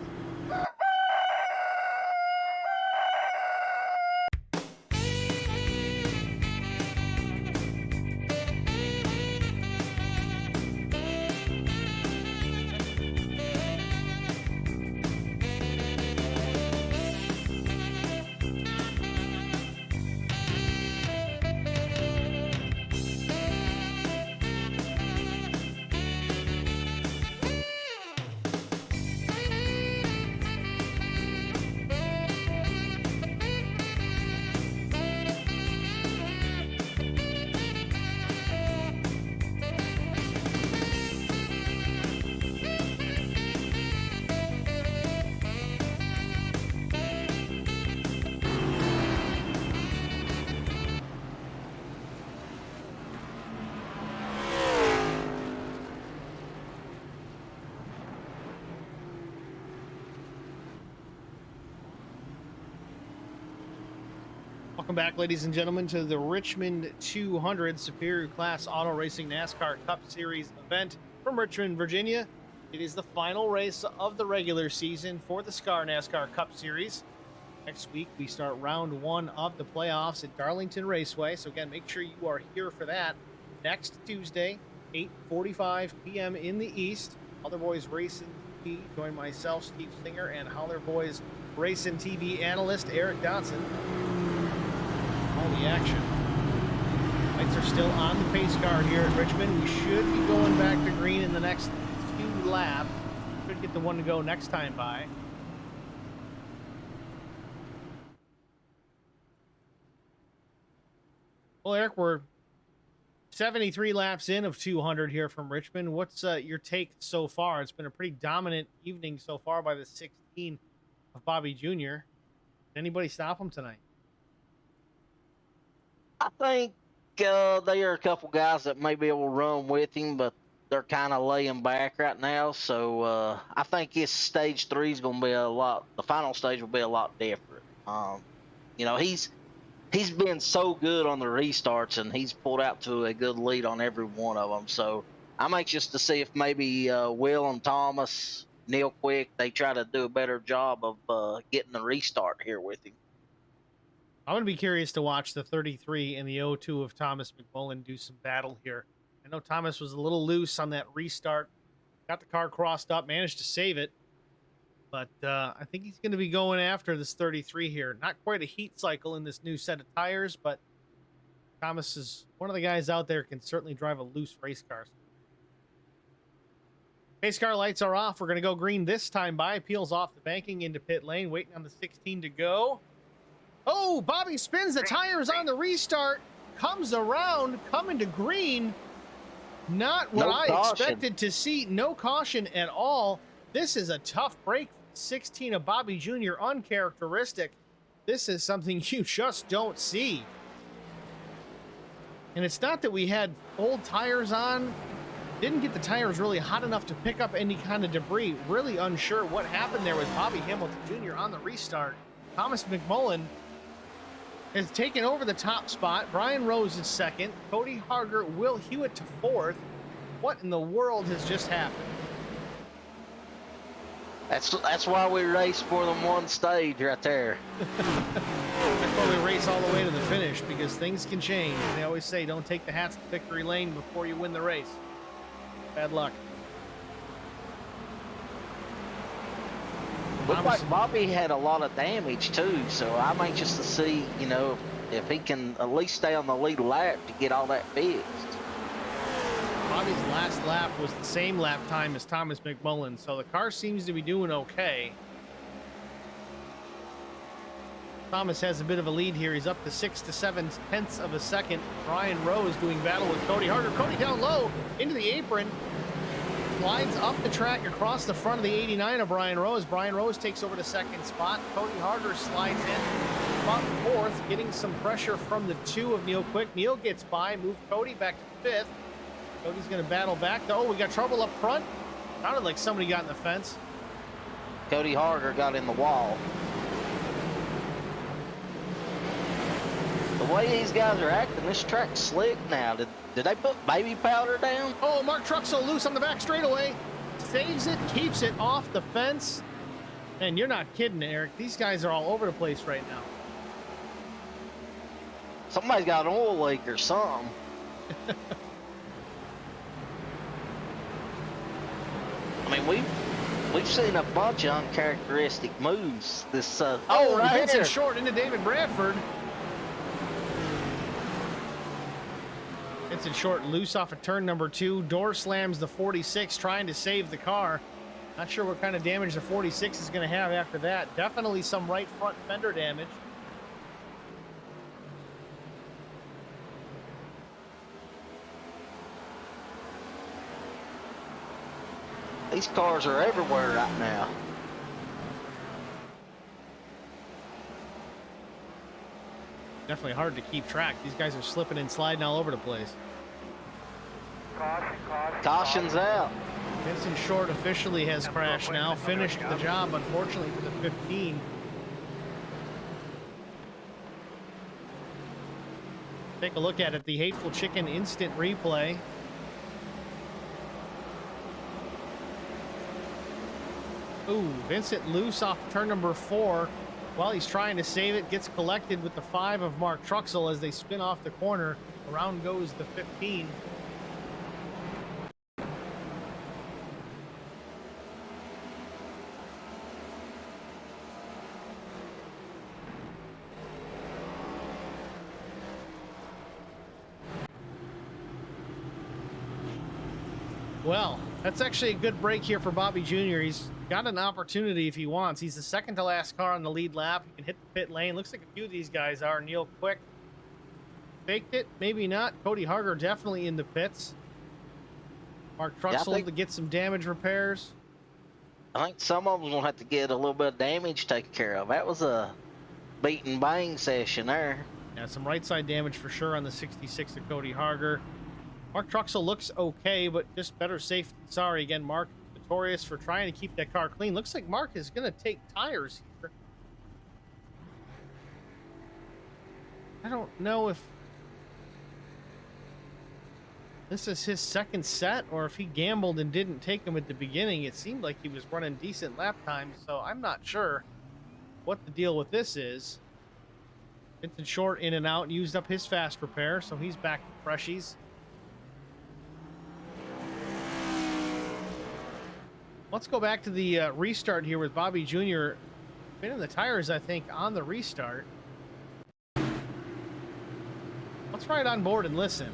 Welcome back, ladies and gentlemen, to the Richmond 200 Superior Class Auto Racing NASCAR Cup Series event from Richmond, Virginia. It is the final race of the regular season for the SCAR NASCAR Cup Series. Next week, we start round 1 of the playoffs at Darlington Raceway. So again, make sure you are here for that next Tuesday, 8:45 p.m. in the East. Holler Boys Racing TV. Join myself, Steve Singer, and Holler Boys Racing TV analyst Eric Dotson. All the action. Lights are still on the pace car here at Richmond. We should be going back to green in the next 2 laps. Should get the one to go next time by. Well, Eric, we're 73 laps in of 200 here from Richmond. What's your take so far? It's been a pretty dominant evening so far by the 16 of Bobby Jr. Anybody stop him tonight? I think there are a couple guys that may be able to run with him, but they're kind of laying back right now. So I think his stage 3 is going to be the final stage will be a lot different. You know, he's been so good on the restarts, and he's pulled out to a good lead on every one of them. So I'm anxious to see if maybe Will and Thomas Neil Quick, they try to do a better job of getting the restart here with him. I'm going to be curious to watch the 33 and the 02 of Thomas Mcmullen do some battle here. I know Thomas was a little loose on that restart. Got the car crossed up, managed to save it. But I think he's going to be going after this 33 here. Not quite a heat cycle in this new set of tires, but Thomas is one of the guys out there can certainly drive a loose race car. Pace car lights are off. We're going to go green this time by. Peels off the banking into pit lane, waiting on the 16 to go. Oh, Bobby spins the tires on the restart. Comes around, coming to green. Not what I expected to see. No caution at all. This is a tough break. 16 of Bobby Jr. uncharacteristic. This is something you just don't see. And it's not that we had old tires on. Didn't get the tires really hot enough to pick up any kind of debris. Really unsure what happened there with Bobby Hamilton Jr. on the restart. Thomas Mcmullen has taken over the top spot. Brian Rose is second. Cody Harger, Will Hewitt to fourth. What in the world has just happened? That's why we race more than one stage right there. That's why we race all the way to the finish, because things can change. They always say don't take the hats to victory lane before you win the race. Bad luck. Looked like Bobby had a lot of damage too, so I'm anxious to see, you know, if he can at least stay on the lead lap to get all that fixed. Bobby's last lap was the same lap time as Thomas Mcmullen, so the car seems to be doing okay. Thomas has a bit of a lead here. He's up to 6 to 7 tenths of a second. Brian Rose doing battle with Cody Harger. Cody down low into the apron. Slides up the track across the front of the 89 of Brian Rose. Brian Rose takes over the second spot. Cody Harger slides in about fourth, getting some pressure from the 2 of Neil Quick. Neil gets by, move Cody back to 5th. Cody's going to battle back. Oh, we got trouble up front. Sounded like somebody got in the fence. Cody Harger got in the wall. The way these guys are acting, this track's slick now. Did they put baby powder down? Oh, Mark Truxell loose on the back straightaway. Saves it, keeps it off the fence. And you're not kidding, Eric. These guys are all over the place right now. Somebody's got an oil leak or something. I mean, we've seen a bunch of uncharacteristic moves. This right Vincent Short into David Bradford. Vincent Short loose off of turn number 2. Door slams the 46, trying to save the car. Not sure what kind of damage the 46 is going to have after that. Definitely some right front fender damage. These cars are everywhere right now. Definitely hard to keep track. These guys are slipping and sliding all over the place. Caution's out. Vincent Short officially has crashed now. Finished the job, unfortunately, for the 15. Take a look at it. The Hateful Chicken instant replay. Ooh, Vincent loose off turn number 4. While he's trying to save it, gets collected with the 5 of Mark Truxell as they spin off the corner. Around goes the 15. Well, that's actually a good break here for Bobby Jr. He's got an opportunity if he wants. He's the second to last car on the lead lap. He can hit the pit lane. Looks like a few of these guys are. Neil Quick faked it, maybe not. Cody Harger definitely in the pits. Mark Truxell to get some damage repairs. I think some of them will have to get a little bit of damage taken care of. That was a beat and bang session there. Yeah, some right side damage for sure on the 66 of Cody Harger. Mark Truxell looks okay, but just better safe than sorry. Again, Mark notorious for trying to keep that car clean. Looks like Mark is going to take tires here. I don't know if... this is his second set, or if he gambled and didn't take him at the beginning, it seemed like he was running decent lap times, so I'm not sure what the deal with this is. Vincent Short in and out and used up his fast repair, so he's back to freshies. Let's go back to the restart here with Bobby Jr. Spinning the tires, I think, on the restart. Let's ride on board and listen.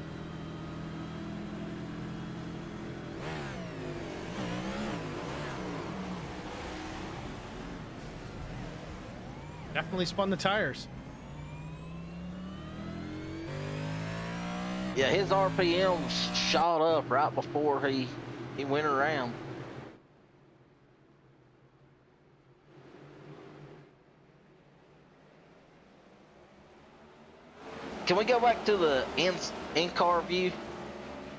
Definitely spun the tires. Yeah, his RPMs shot up right before he went around. Can we go back to the in-car view?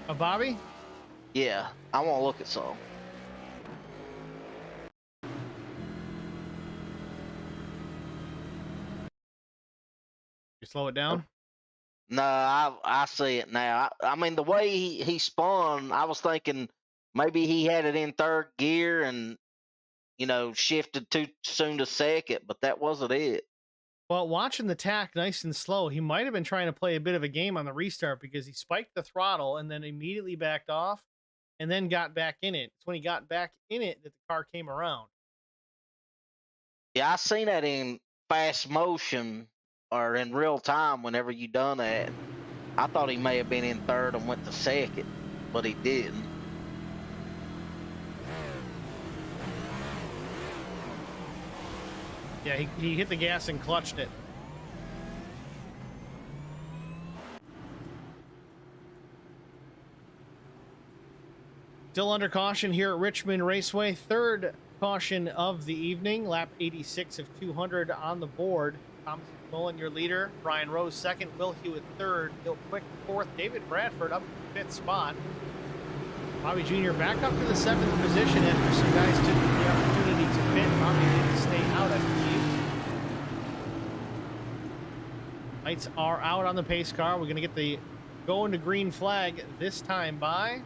Of Bobby? Yeah, I want to look at some. You slow it down? No, I see it now. I mean, the way he spun, I was thinking maybe he had it in third gear and, you know, shifted too soon to second, but that wasn't it. Well, watching the tack nice and slow, he might have been trying to play a bit of a game on the restart because he spiked the throttle and then immediately backed off and then got back in it. It's when he got back in it that the car came around. Yeah, I seen that in fast motion or in real time whenever you done that. I thought he may have been in third and went to second, but he didn't. Yeah, he hit the gas and clutched it. Still under caution here at Richmond Raceway. Third caution of the evening. Lap 86 of 200 on the board. Thomas Mcmullen, your leader. Brian Rose second. Will Hewitt third. Bill Quick fourth. David Bradford up to the fifth spot. Bobby Jr. back up to the seventh position after some guys took the opportunity to pit. Bobby didn't stay out, I believe. Lights are out on the pace car. We're going to get the going to green flag this time by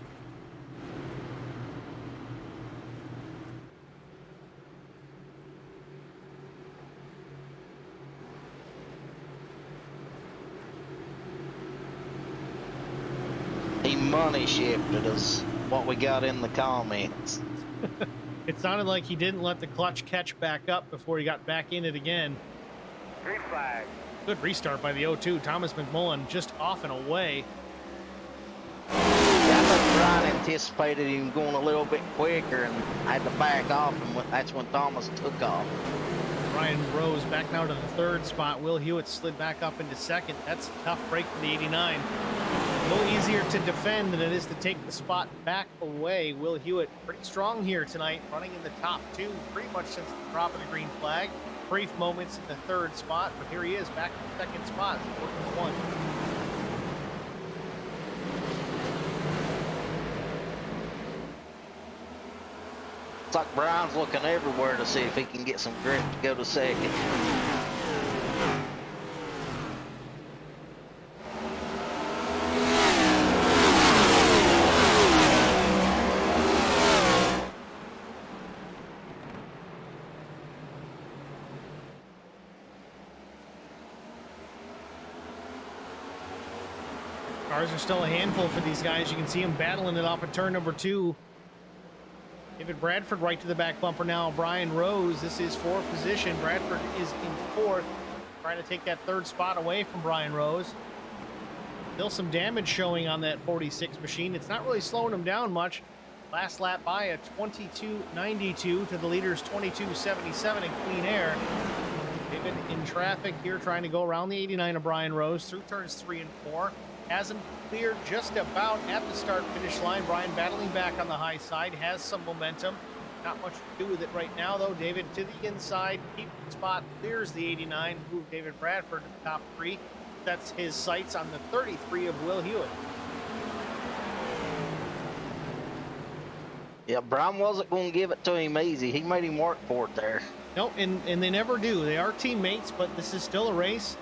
He money shifted us, what we got in the comments. It sounded like he didn't let the clutch catch back up before he got back in it again. Green flag. Good restart by the 0-2. Thomas Mcmullen just off and away. Yeah, I think Brian anticipated him going a little bit quicker and had to back off, and that's when Thomas took off. Brian Rose back now to the third spot. Will Hewitt slid back up into second. That's a tough break for the 89. A little easier to defend than it is to take the spot back away. Will Hewitt pretty strong here tonight, running in the top two pretty much since the drop of the green flag. Brief moments in the third spot, but here he is back in the second spot, working one. It's like Brian's looking everywhere to see if he can get some grip to go to second. Cars are still a handful for these guys. You can see them battling it off of turn number two. David Bradford right to the back bumper now. Brian Rose, this is fourth position. Bradford is in fourth, trying to take that third spot away from Brian Rose. Still some damage showing on that 46 machine. It's not really slowing him down much. Last lap by a 22.92 to the leader's 22.77 in clean air. David in traffic here trying to go around the 89 of Brian Rose through turns 3 and 4. Has him cleared just about at the start-finish line. Brian battling back on the high side, has some momentum. Not much to do with it right now, though. David to the inside, keeps the spot, clears the 89, move David Bradford to the top three. Sets his sights on the 33 of Will Hewitt. Yeah, Brian wasn't going to give it to him easy. He made him work for it there. Nope, and they never do. They are teammates, but this is still a race.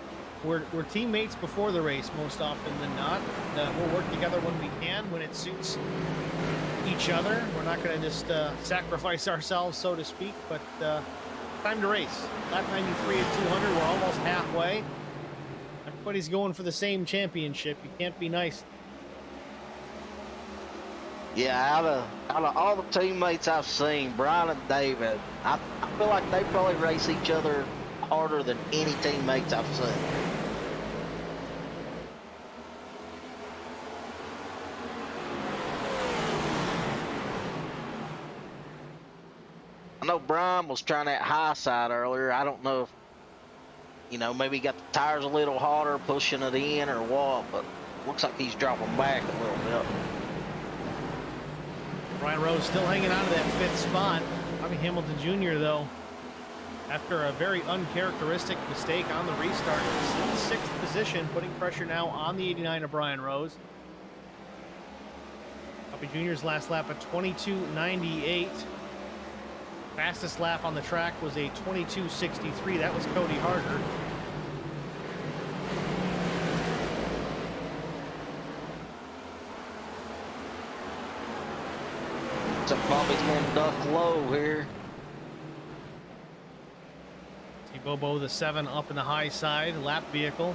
we're teammates before the race most often than not. We'll work together when we can, when it suits each other. We're not going to just sacrifice ourselves, so to speak, but time to race. Lap 93 at 200, we're almost halfway. Everybody's going for the same championship. You can't be nice. Yeah, out of all the teammates I've seen, Brian and David, I feel like they probably race each other harder than any teammates I've seen. I know Brian was trying that high side earlier. I don't know if, maybe he got the tires a little harder, pushing it in or what, but looks like he's dropping back a little bit. Brian Rose still hanging on to that 5th spot. Bobby Hamilton Jr., though, after a very uncharacteristic mistake on the restart, is in 6th position, putting pressure now on the 89 of Brian Rose. Bobby Jr.'s last lap at 22.98. Fastest lap on the track was a 22.63. That was Cody Harger. So Bobby's going to duck low here. Bobo the 7 up in the high side lap vehicle.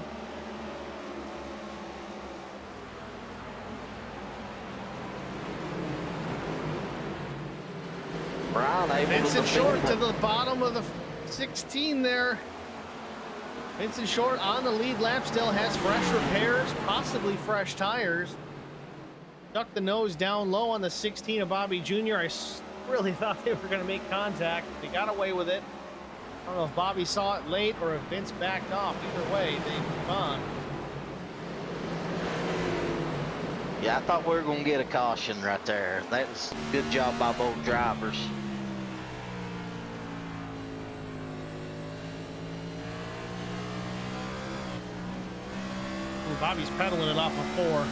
Brown able Vincent to Short to the bottom of the 16 there. Vincent Short on the lead lap still, has fresh repairs, possibly fresh tires. Duck the nose down low on the 16 of Bobby Jr. I really thought they were going to make contact. They got away with it. I don't know if Bobby saw it late or if Vince backed off. Either way, they move on. Yeah, I thought we were going to get a caution right there. That was a good job by both drivers. Ooh, Bobby's pedaling it off a 4.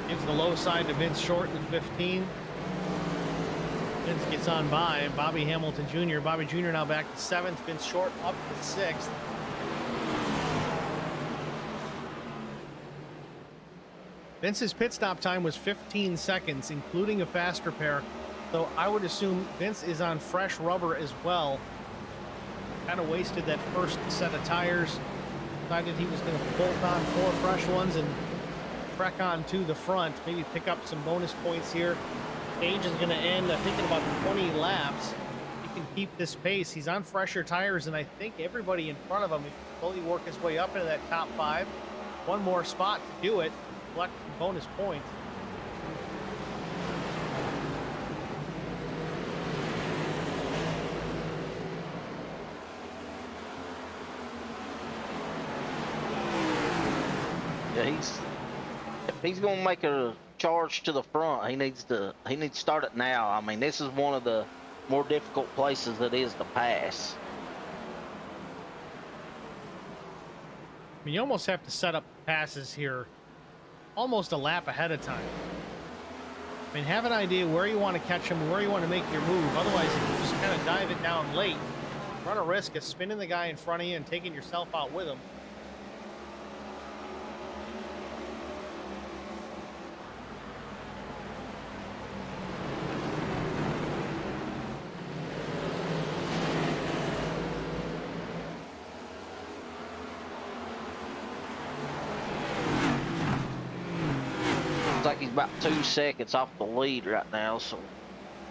Gives the low side to Vince Short in the 15. Vince gets on by Bobby Hamilton Jr. Bobby Jr. now back to 7th. Vince Short up to 6th. Vince's pit stop time was 15 seconds, including a fast repair. So I would assume Vince is on fresh rubber as well. Kind of wasted that first set of tires. Decided he was going to bolt on 4 fresh ones and trek on to the front. Maybe pick up some bonus points here. Stage is going to end, I think, in about 20 laps. He can keep this pace. He's on fresher tires, and I think everybody in front of him, he can slowly work his way up into that top 5. One more spot to do it. Collect some bonus points. Yeah, if he's going to make a charge to the front, he needs to start it now. I mean, this is one of the more difficult places it is to pass. I mean, you almost have to set up passes here almost a lap ahead of time. I mean, have an idea where you want to catch them, where you want to make your move. Otherwise, if you just kind of dive it down late, run a risk of spinning the guy in front of you and taking yourself out with him. Like he's about 2 seconds off the lead right now, so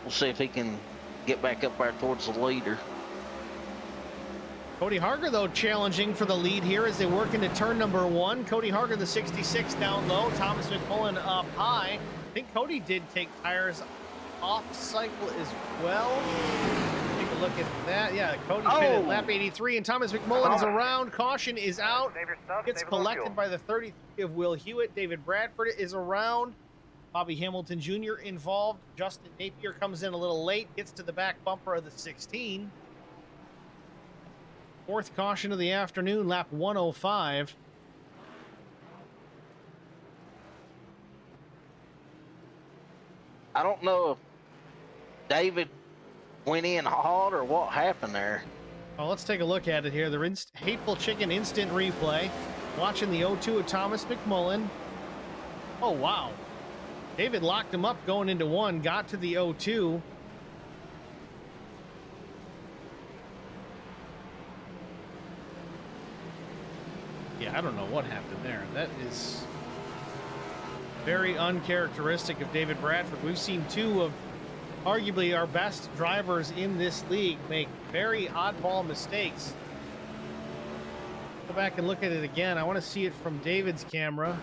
we'll see if he can get back up there towards the leader. Cody Harger, though, challenging for the lead here as they work into turn number 1. Cody Harger, the 66, down low. Thomas Mcmullen up high. I think Cody did take tires off cycle as well. Take a look at that. Yeah, Cody pitted lap 83, and Thomas McMullen is around. Caution is out. Gets collected by the 33 of Will Hewitt. David Bradford is around. Bobby Hamilton Jr. involved. Justin Napier comes in a little late. Gets to the back bumper of the 16. 4th caution of the afternoon, lap 105. I don't know if David went in hard or what happened there. Well, let's take a look at it here. The Hateful Chicken instant replay. Watching the 0-2 of Thomas Mcmullen. Oh, wow. David locked him up going into one, got to the 0-2. Yeah, I don't know what happened there. That is very uncharacteristic of David Bradford. We've seen two of arguably our best drivers in this league make very oddball mistakes. Go back and look at it again. I want to see it from David's camera.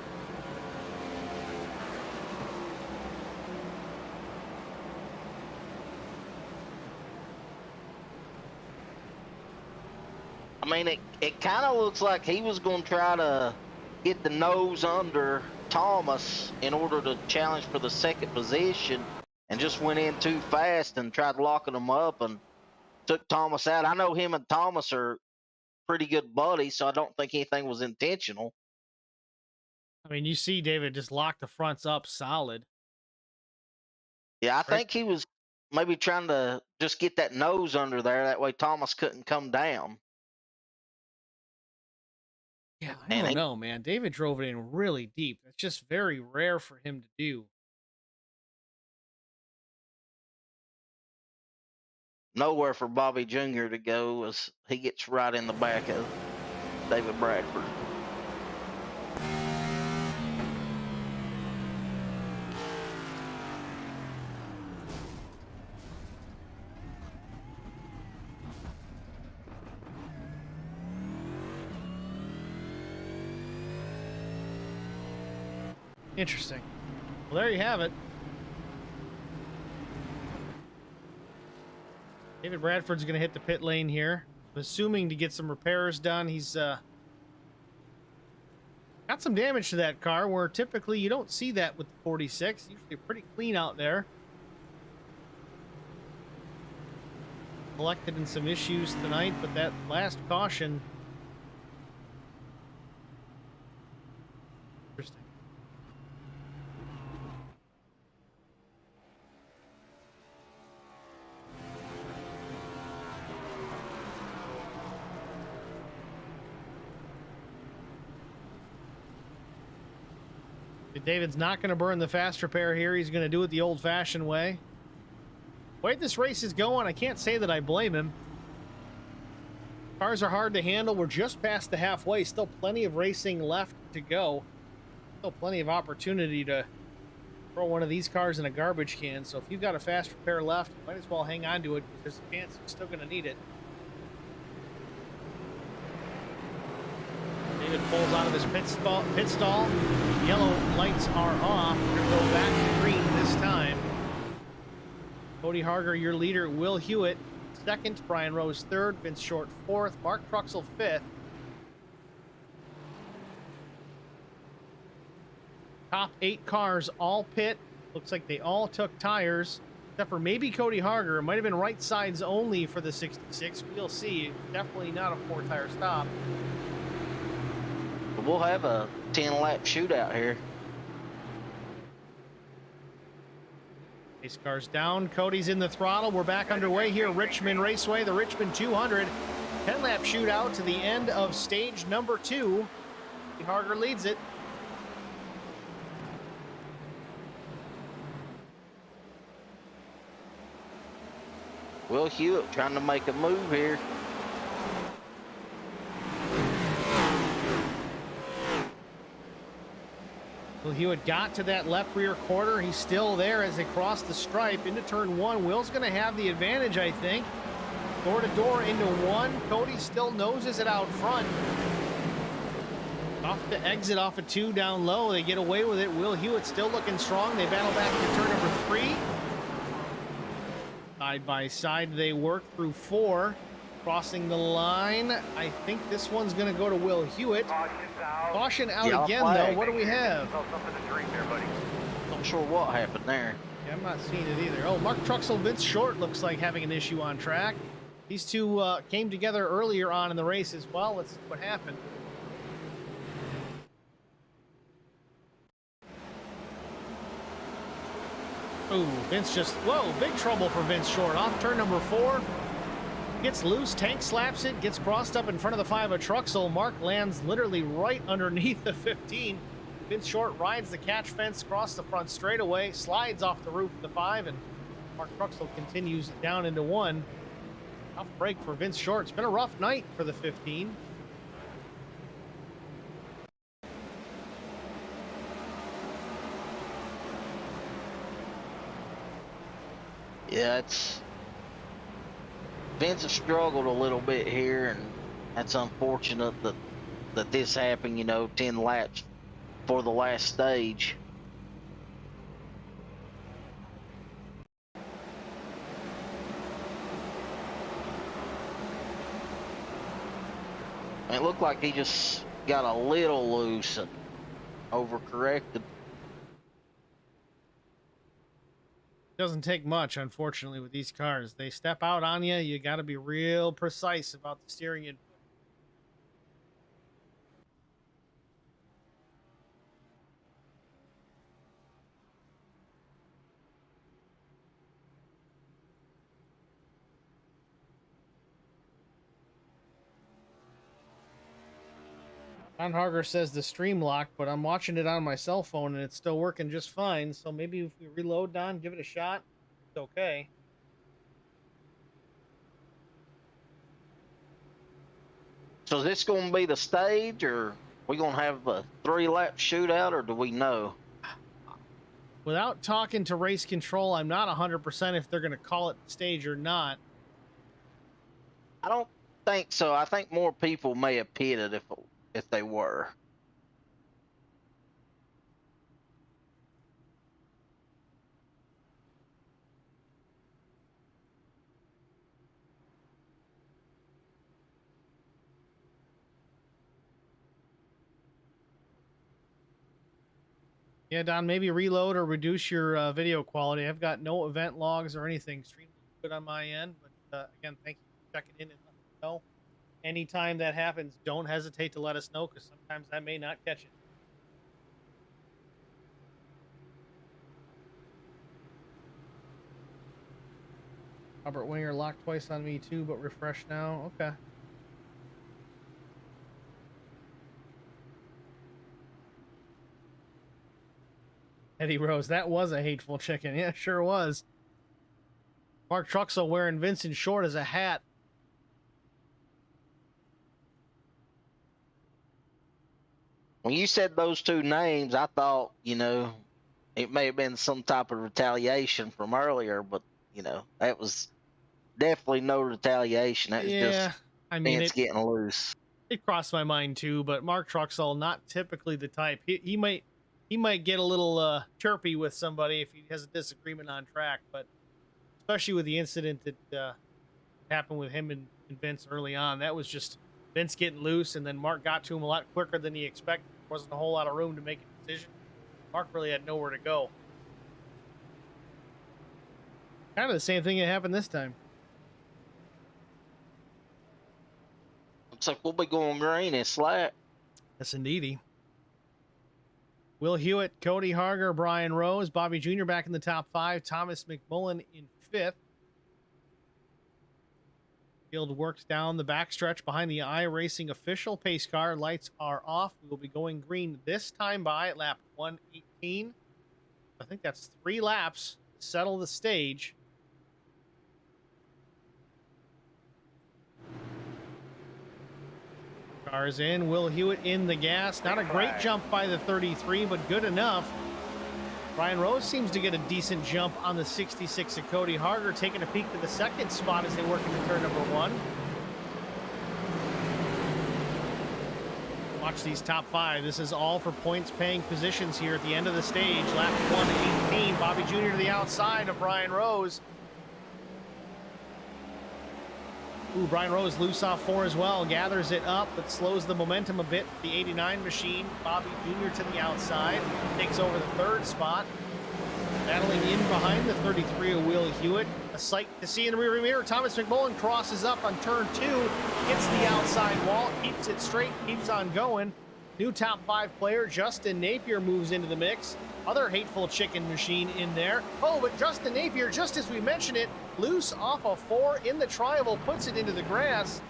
I mean, it kind of looks like he was going to try to get the nose under Thomas in order to challenge for the second position, and just went in too fast and tried locking him up and took Thomas out. I know him and Thomas are pretty good buddies, so I don't think anything was intentional. I mean, you see David just lock the fronts up solid. Yeah, I think he was maybe trying to just get that nose under there. That way Thomas couldn't come down. Yeah, I don't know, man. David drove it in really deep. That's just very rare for him to do. Nowhere for Bobby Jr. to go as he gets right in the back of David Bradford. Interesting. Well, there you have it. David Bradford's going to hit the pit lane here. I'm assuming to get some repairs done. He's got some damage to that car where typically you don't see that with the 46. Usually pretty clean out there. Collected in some issues tonight, but that last caution. Interesting. David's not going to burn the fast repair here. He's going to do it the old-fashioned way. The way this race is going, I can't say that I blame him. Cars are hard to handle. We're just past the halfway. Still plenty of racing left to go. Still plenty of opportunity to throw one of these cars in a garbage can. So if you've got a fast repair left, you might as well hang on to it because there's a chance you're still going to need it. David pulls out of his pit stall. Yellow lights are off. We're going to go back to green this time. Cody Harger, your leader. Will Hewitt, second. Brian Rose, third. Vince Short, fourth. Mark Truxell, fifth. Top 8 cars all pit. Looks like they all took tires, except for maybe Cody Harger. It might have been right sides only for the 66. We'll see. Definitely not a 4-tire stop. We'll have a 10-lap shootout here. Pace cars down. Cody's in the throttle. We're back underway here. Richmond Raceway, the Richmond 200. 10-lap shootout to the end of stage number 2. Harger leads it. Will Hewitt trying to make a move here. Will Hewitt got to that left rear quarter. He's still there as they cross the stripe into turn 1. Will's going to have the advantage, I think. Door to door into 1. Cody still noses it out front. Off the exit off of 2 down low. They get away with it. Will Hewitt still looking strong. They battle back to turn number 3. Side by side they work through 4. Crossing the line. I think this one's going to go to Will Hewitt. Caution out again, though. What do we have? Not sure what happened there. Yeah, I'm not seeing it either. Oh, Mark Truxell, Vince Short looks like having an issue on track. These two came together earlier on in the race as well. Let's see what happened. Ooh, Vince just, whoa, big trouble for Vince Short. Off turn number 4. Gets loose, Tank slaps it, gets crossed up in front of the 5 of Truxell. Mark lands literally right underneath the 15. Vince Short rides the catch fence across the front straightaway, slides off the roof of the 5, and Mark Truxell continues down into 1. Tough break for Vince Short. It's been a rough night for the 15. Yeah, Vince has struggled a little bit here, and that's unfortunate that this happened, you know, 10 laps for the last stage. It looked like he just got a little loose and overcorrected. Doesn't take much, unfortunately, with these cars. They step out on you. You got to be real precise about the steering input. John Harger says the stream locked, but I'm watching it on my cell phone and it's still working just fine. So maybe if we reload, Don, give it a shot, it's okay. So is this going to be the stage, or are we going to have a 3-lap shootout, or do we know? Without talking to race control, I'm not 100% if they're going to call it the stage or not. I don't think so. I think more people may have pitted if they were. Yeah, Don, maybe reload or reduce your video quality. I've got no event logs or anything streamed good on my end. But again, thank you for checking in and letting me know. Anytime that happens, don't hesitate to let us know, because sometimes I may not catch it. Robert Winger locked twice on me too, but refresh now. Okay. Eddie Rose, that was a hateful chicken. Yeah, sure was. Mark Truxell wearing Vincent Short as a hat. When you said those two names, I thought, you know, it may have been some type of retaliation from earlier, but, you know, that was definitely no retaliation. That was just Vince getting loose. It crossed my mind too, but Mark Truxell, not typically the type. He might get a little chirpy with somebody if he has a disagreement on track, but especially with the incident that happened with him and Vince early on, that was just Vince getting loose, and then Mark got to him a lot quicker than he expected. There wasn't a whole lot of room to make a decision. Mark really had nowhere to go. Kind of the same thing that happened this time. Looks like we'll be going green and slack. Yes, indeedy. Will Hewitt, Cody Harger, Brian Rose, Bobby Jr. back in the top 5, Thomas McMullen in 5th. Field works down the backstretch behind the iRacing official pace car. Lights are off. We will be going green this time by at lap 118. I think that's 3 laps to settle the stage. Cars in. Will Hewitt in the gas. Not a great jump by the 33, but good enough. Brian Rose seems to get a decent jump on the 66 of Cody Harger, taking a peek to the 2nd spot as they work into turn number 1. Watch these top 5. This is all for points paying positions here at the end of the stage. Lap 118. Bobby Jr. to the outside of Brian Rose. Ooh, Brian Rose loose off 4 as well. Gathers it up, but slows the momentum a bit. The 89 machine. Bobby Jr. to the outside. Takes over the 3rd spot. Battling in behind the 33 of Will Hewitt. A sight to see in the rearview mirror. Thomas McMullen crosses up on turn 2. Hits the outside wall. Keeps it straight. Keeps on going. New top 5 player, Justin Napier, moves into the mix. Other hateful chicken machine in there. Oh, but Justin Napier, just as we mentioned it, loose off of 4 in the tri-oval, puts it into the grass.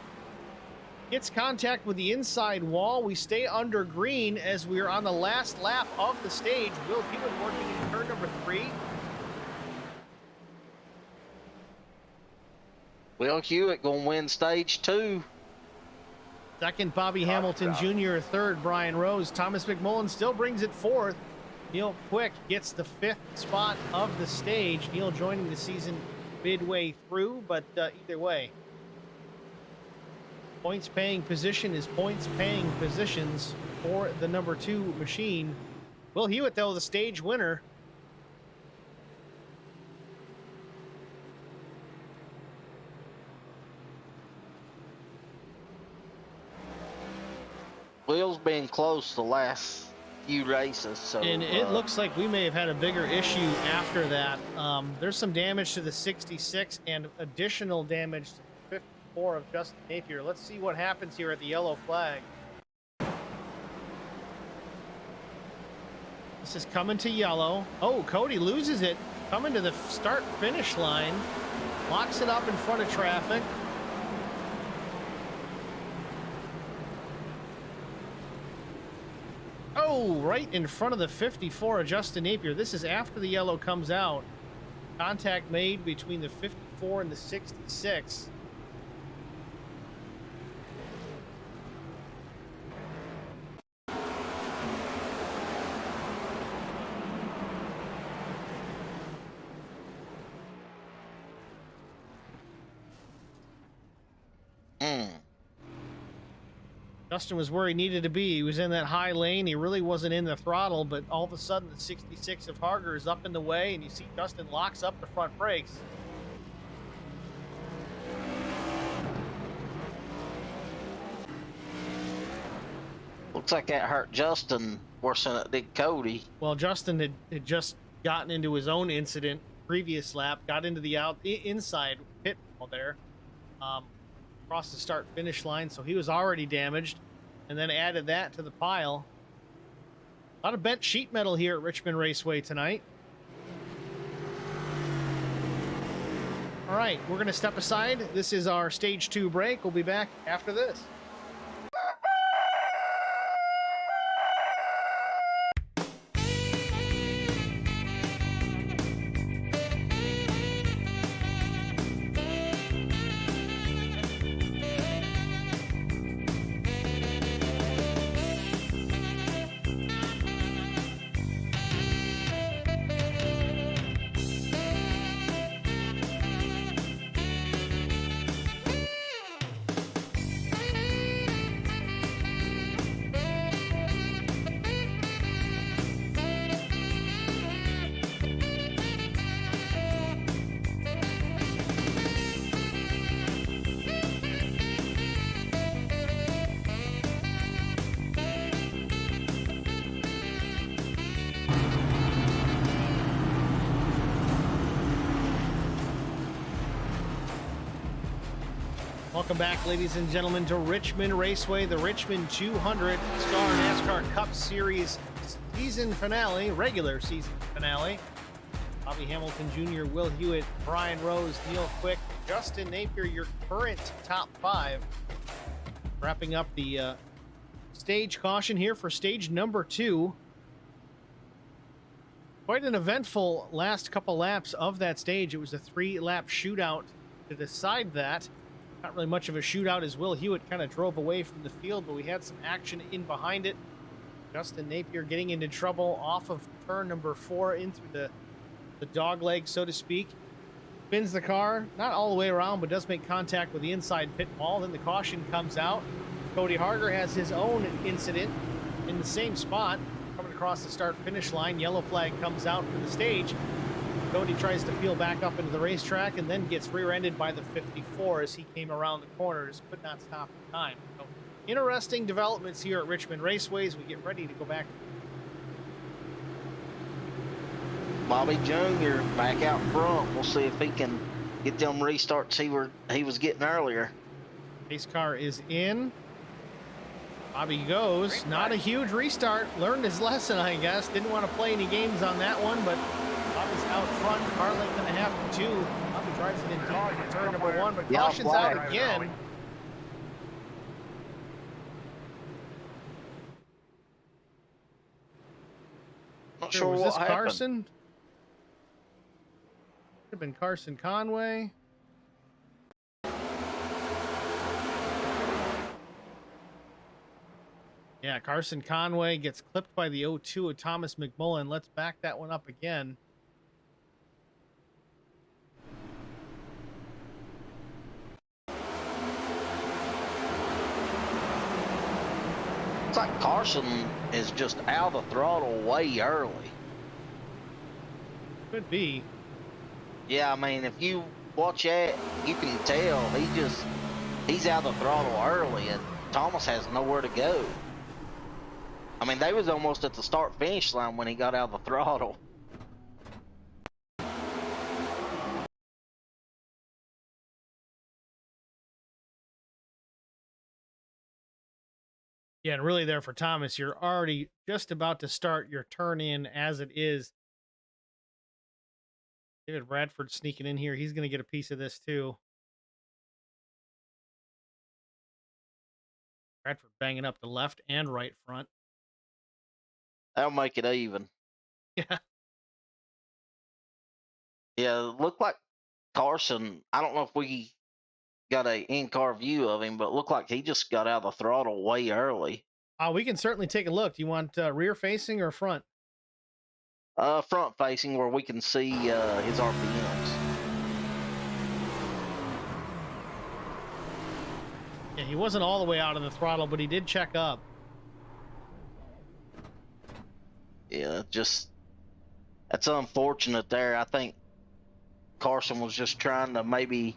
Gets contact with the inside wall. We stay under green as we are on the last lap of the stage. Will Hewitt working in turn number 3. Will Hewitt gonna win stage 2. Second, Bobby Hamilton Jr. Third, Brian Rose. Thomas McMullen still brings it 4th. Neil Quick gets the 5th spot of the stage. Neil joining the season midway through, but either way, points paying position is points paying positions for the number 2 machine. Will Hewitt, though, the stage winner. Will's been close the last few races, so And it looks like we may have had a bigger issue after that. There's some damage to the 66 and additional damage to the 54 of Justin Napier. Let's see what happens here at the yellow flag. This is coming to yellow. Oh, Cody loses it. Coming to the start finish line. Locks it up in front of traffic. Oh, right in front of the 54 of Justin Napier. This is after the yellow comes out. Contact made between the 54 and the 66. Justin was where he needed to be. He was in that high lane. He really wasn't in the throttle, but all of a sudden the 66 of Harger is up in the way, and you see Justin locks up the front brakes. looks like that hurt Justin worse than it did Cody. Well, Justin had just gotten into his own incident previous lap, got into the inside pit wall there. Across the start finish line, so he was already damaged, and then added that to the pile. A lot of bent sheet metal here at Richmond Raceway tonight. All right, we're going to step aside. This is our stage 2 break. We'll be back after this. Welcome back, ladies and gentlemen, to Richmond Raceway, the Richmond 200 Star NASCAR Cup Series season finale, regular season finale. Bobby Hamilton Jr., Will Hewitt, Brian Rose, Neil Quick, Justin Napier, your current top 5. Wrapping up the stage caution here for stage number 2. Quite an eventful last couple laps of that stage. It was a 3-lap shootout to decide that. Not really much of a shootout as Will Hewitt kind of drove away from the field, but we had some action in behind it. Justin Napier getting into trouble off of turn number 4 into the dog leg, so to speak. Spins the car, not all the way around, but does make contact with the inside pit wall. Then the caution comes out. Cody Harger has his own incident in the same spot. Coming across the start-finish line, yellow flag comes out for the stage. Cody tries to peel back up into the racetrack and then gets rear-ended by the 54 as he came around the corners. Could not stop in time. So, interesting developments here at Richmond Raceway as we get ready to go back. Bobby Jr. back out front. We'll see if he can get them restarts he was getting earlier. Pace car is in. Bobby goes. Not a huge restart. Learned his lesson, I guess. Didn't want to play any games on that one, but Bobby's out front, car length and a half to 2. Bobby Drives it in deep into turn number one, but Yeah, caution's flag. out again. Not sure Was what this happened. Carson? Could have been Carson Conway. Yeah, Carson Conway gets clipped by the 0-2 of Thomas Mcmullen. Let's back that one up again. It's like Carson is just out of the throttle way early. Could be. Yeah, I mean, if you watch it, you can tell he's out of the throttle early, and Thomas has nowhere to go. I mean, they was almost at the start-finish line when he got out of the throttle. Yeah, and really there for Thomas, you're already just about to start your turn in as it is. David Bradford sneaking in here. He's going to get a piece of this too. Bradford banging up the left and right front. That'll make it even. Yeah. Yeah, looked like Carson, I don't know if we got a in-car view of him, but it looked like he just got out of the throttle way early. We can certainly take a look. Do you want rear facing or front? Front facing where we can see his RPMs. Yeah, he wasn't all the way out of the throttle, but he did check up. Yeah, that's unfortunate there. I think Carson was just trying to maybe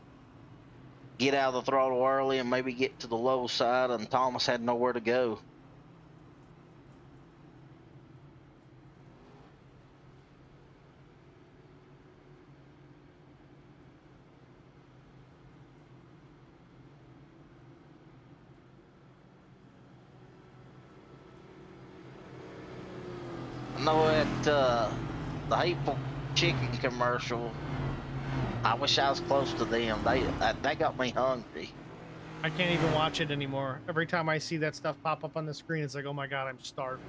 get out of the throttle early and maybe get to the low side, and Thomas had nowhere to go. I know at the Hateful chicken commercial, I wish I was close to them. They got me hungry. I can't even watch it anymore. Every time I see that stuff pop up on the screen, it's like, oh my God, I'm starved.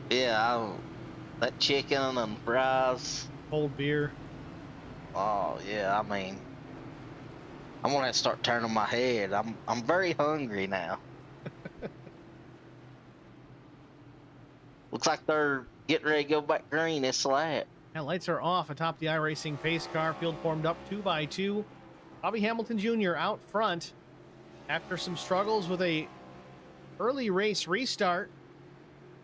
Yeah, that chicken and fries. Cold beer. Oh yeah, I mean, I'm gonna have to start turning my head. I'm very hungry now. Looks like they're getting ready to go back green this lap. Yeah, lights are off atop the iRacing pace car. Field formed up 2 by 2. Bobby Hamilton Jr. out front after some struggles with a early race restart.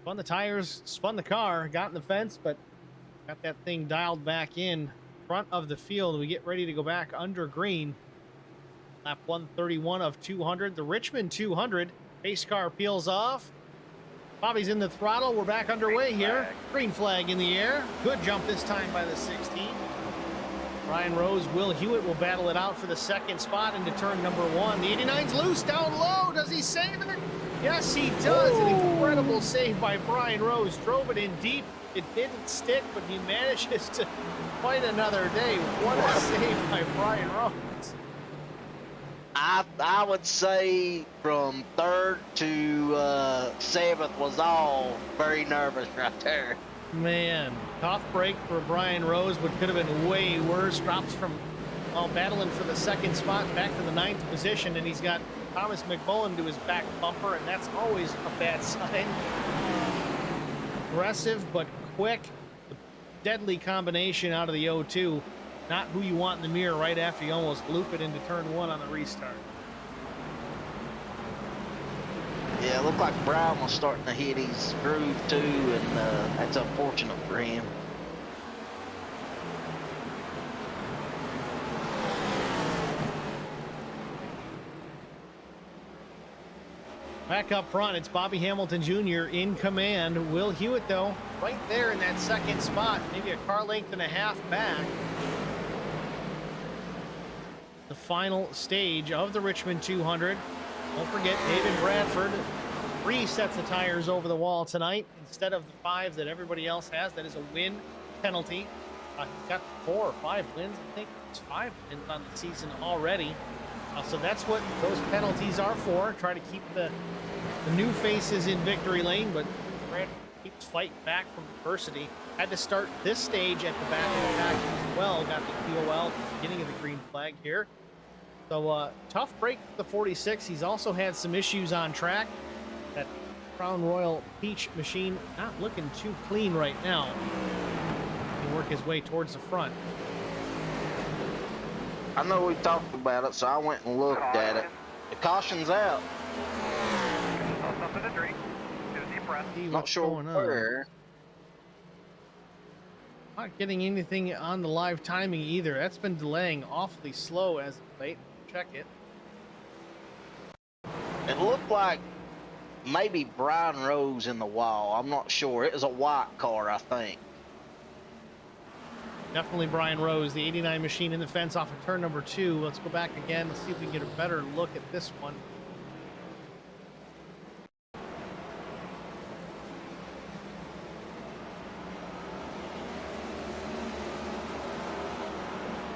Spun the tires, spun the car, got in the fence, but got that thing dialed back in front of the field. We get ready to go back under green. Lap 131 of 200. The Richmond 200. Pace car peels off. Bobby's in the throttle. We're back underway here. Green flag in the air. Good jump this time by the 16. Brian Rose, Will Hewitt will battle it out for the second spot into turn number 1. The 89's loose down low. Does he save it? Yes, he does. An incredible save by Brian Rose. Drove it in deep. It didn't stick, but he manages to fight another day. What a save by Brian Rose. I would say from 3rd to 7th was all very nervous right there. Man, tough break for Brian Rose, but could have been way worse. Drops from battling for the second spot back to the 9th position, and he's got Thomas Mcmullen to his back bumper, and that's always a bad sign. Aggressive but quick, deadly combination out of the 0-2. Not who you want in the mirror right after you almost loop it into turn 1 on the restart. Yeah, it looked like Brown was starting to hit his groove too, and that's unfortunate for him. Back up front, it's Bobby Hamilton Jr. in command. Will Hewitt, though, right there in that second spot, maybe a car length and a half back. The final stage of the Richmond 200. Don't forget, David Bradford 3 sets of tires over the wall tonight instead of the 5 that everybody else has. That is a win penalty. He's got 4 or 5 wins. I think it's 5 wins on the season already. So that's what those penalties are for. Try to keep the new faces in victory lane, but Brad keeps fighting back from adversity. Had to start this stage at the back of the pack as well. Got the POL at the beginning of the green flag here. So tough break for the 46. He's also had some issues on track. That Crown Royal Peach machine not looking too clean right now. He can work his way towards the front. I know we talked about it, so I went and looked at it. The caution's out. Something to drink. Do a deep breath. Not sure where. Not getting anything on the live timing either. That's been delaying awfully slow as of late. Check it. It looked like maybe Brian Rose in the wall. I'm not sure. It was a white car, I think. Definitely Brian Rose, the 89 machine in the fence off of turn number 2. Let's go back again. Let's see if we can get a better look at this one.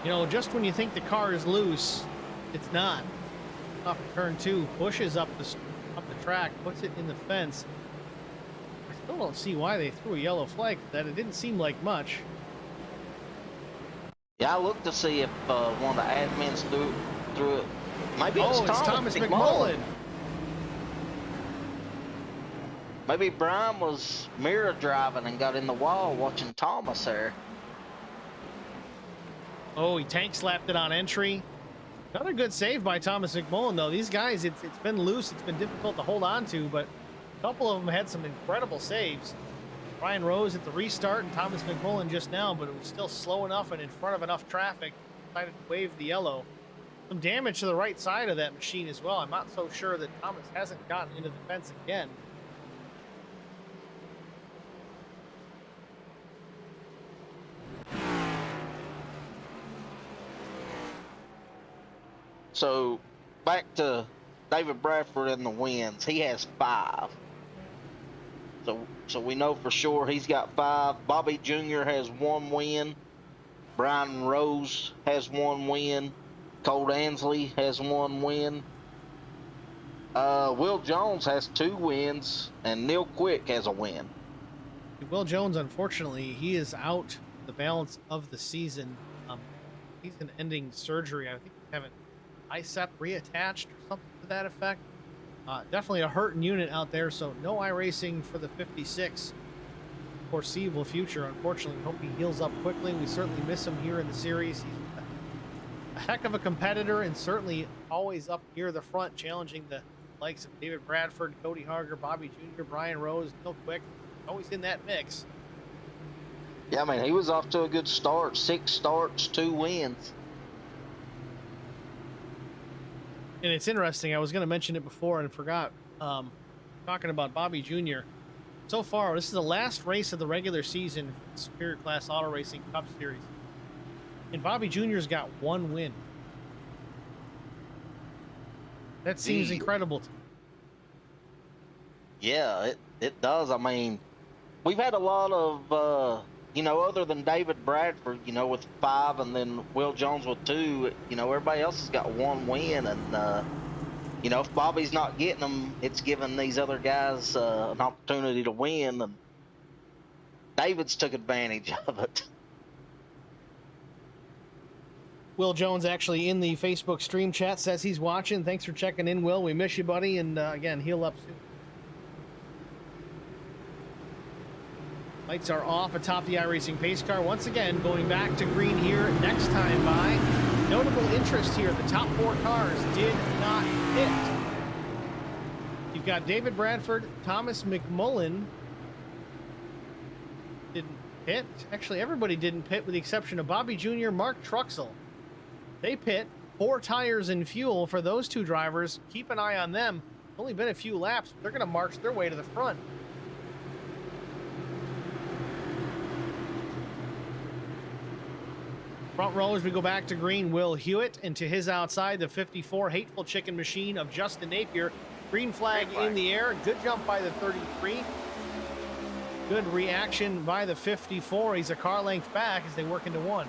You know, just when you think the car is loose, it's not. Off of turn 2, pushes up the track, puts it in the fence. I still don't see why they threw a yellow flag for that. It didn't seem like much. Yeah, I looked to see if one of the admins threw it. Maybe it's Thomas Mcmullen. Maybe Brian was mirror driving and got in the wall watching Thomas there. Oh, he tank slapped it on entry. Another good save by Thomas Mcmullen, though. These guys, it's been loose. It's been difficult to hold on to, but a couple of them had some incredible saves. Brian Rose at the restart and Thomas Mcmullen just now, but it was still slow enough and in front of enough traffic. Decided to wave the yellow. Some damage to the right side of that machine as well. I'm not so sure that Thomas hasn't gotten into the fence again. So back to David Bradford and the wins. He has 5. So we know for sure he's got 5. Bobby Jr. has 1 win. Brian Rose has 1 win. Cole Ansley has 1 win. Will Jones has 2 wins, and Neil Quick has a win. Will Jones, unfortunately, he is out the balance of the season. He's an ending surgery. I think he's having bicep reattached or something to that effect. Definitely a hurting unit out there, so no iRacing for the 56 foreseeable future. Unfortunately, we hope he heals up quickly. We certainly miss him here in the series. He's a heck of a competitor and certainly always up near the front, challenging the likes of David Bradford, Cody Harger, Bobby Jr., Brian Rose, Neil Quick. Always in that mix. Yeah, I mean, he was off to a good start. 6 starts, 2 wins. And it's interesting, I was going to mention it before and forgot. Talking about Bobby Jr. So far, this is the last race of the regular season for the Superior Class Auto Racing Cup Series. And Bobby Jr.'s got 1 win. That seems incredible to me. Yeah, it does. I mean, we've had a lot of, other than David Bradford, with 5 and then Will Jones with 2, everybody else has got 1 win. And, if Bobby's not getting them, it's giving these other guys an opportunity to win. And David's took advantage of it. Will Jones actually in the Facebook stream chat says he's watching. Thanks for checking in, Will. We miss you, buddy. And again, heal up soon. Lights are off atop the iRacing pace car. Once again, going back to green here next time by. Notable interest here. The top 4 cars did not hit. You've got David Bradford, Thomas Mcmullen didn't pit. Actually, everybody didn't pit with the exception of Bobby Jr., Mark Truxell. They pit. 4 tires and fuel for those 2 drivers. Keep an eye on them. Only been a few laps. They're going to march their way to the front. Front row as we go back to green, Will Hewitt, and to his outside, the 54 Hateful Chicken Machine of Justin Napier. Green flag in the air. Good jump by the 33. Good reaction by the 54. He's a car length back as they work into one.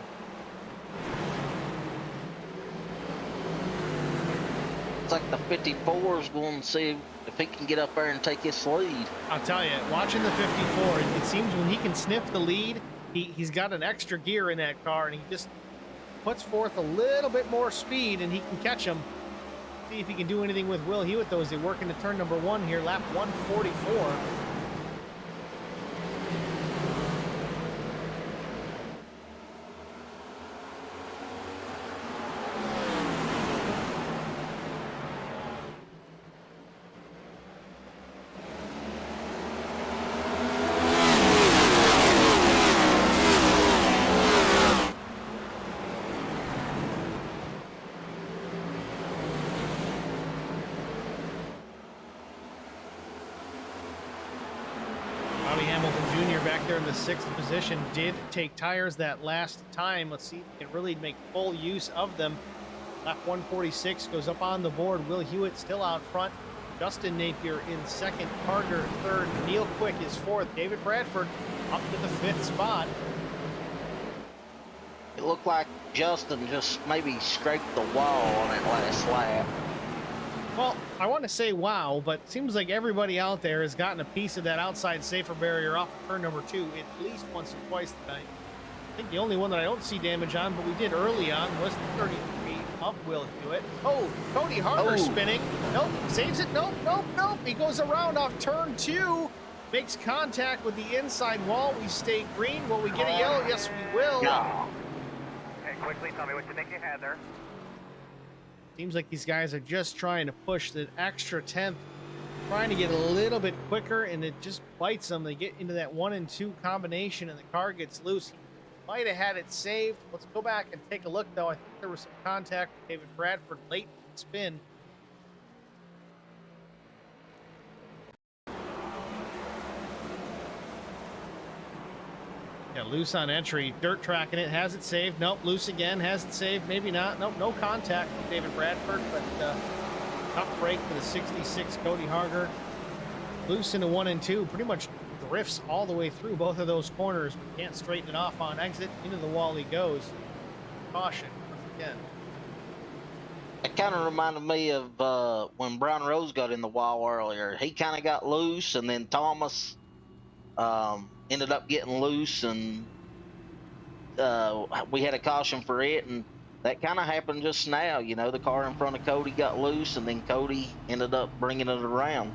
It's like the 54 is going to see if he can get up there and take his lead. I'll tell you, watching the 54, it seems when he can sniff the lead, he's got an extra gear in that car, and he just puts forth a little bit more speed, and he can catch him. See if he can do anything with Will Hewitt, though, as they work into turn number 1 here, lap 144. There in the 6th position, did take tires that last time. Let's see if he can really make full use of them. Lap 146 goes up on the board. Will Hewitt still out front. Justin Napier in 2nd. Carter 3rd. Neil Quick is 4th. David Bradford up to the 5th spot. It looked like Justin just maybe scraped the wall on that last lap. Well, I want to say wow, but it seems like everybody out there has gotten a piece of that outside safer barrier off of turn number 2 at least once or twice tonight. I think the only one that I don't see damage on, but we did early on, was the 33 of Will Hewitt. Oh, Cody Harder spinning. Nope, saves it. Nope, nope, nope. He goes around off turn 2, makes contact with the inside wall. We stay green. Will we get a yellow? Yes, we will. No. Okay, quickly tell me what you think you had there. Seems like these guys are just trying to push the extra 10th, trying to get a little bit quicker, and it just bites them. They get into that 1 and 2 combination, and the car gets loose. He might have had it saved. Let's go back and take a look, though. I think there was some contact with David Bradford late in the spin. Yeah, loose on entry, dirt tracking it, has it saved. Nope, loose again, has it saved, maybe not. Nope, no contact with David Bradford, but tough break for the 66 Cody Harger. Loose into 1 and 2, pretty much drifts all the way through both of those corners, but can't straighten it off on exit. Into the wall he goes. Caution once again. It kind of reminded me of when Brown Rose got in the wall earlier. He kind of got loose, and then Thomas ended up getting loose, and we had a caution for it, and that kind of happened just now. You know, the car in front of Cody got loose, and then Cody ended up bringing it around.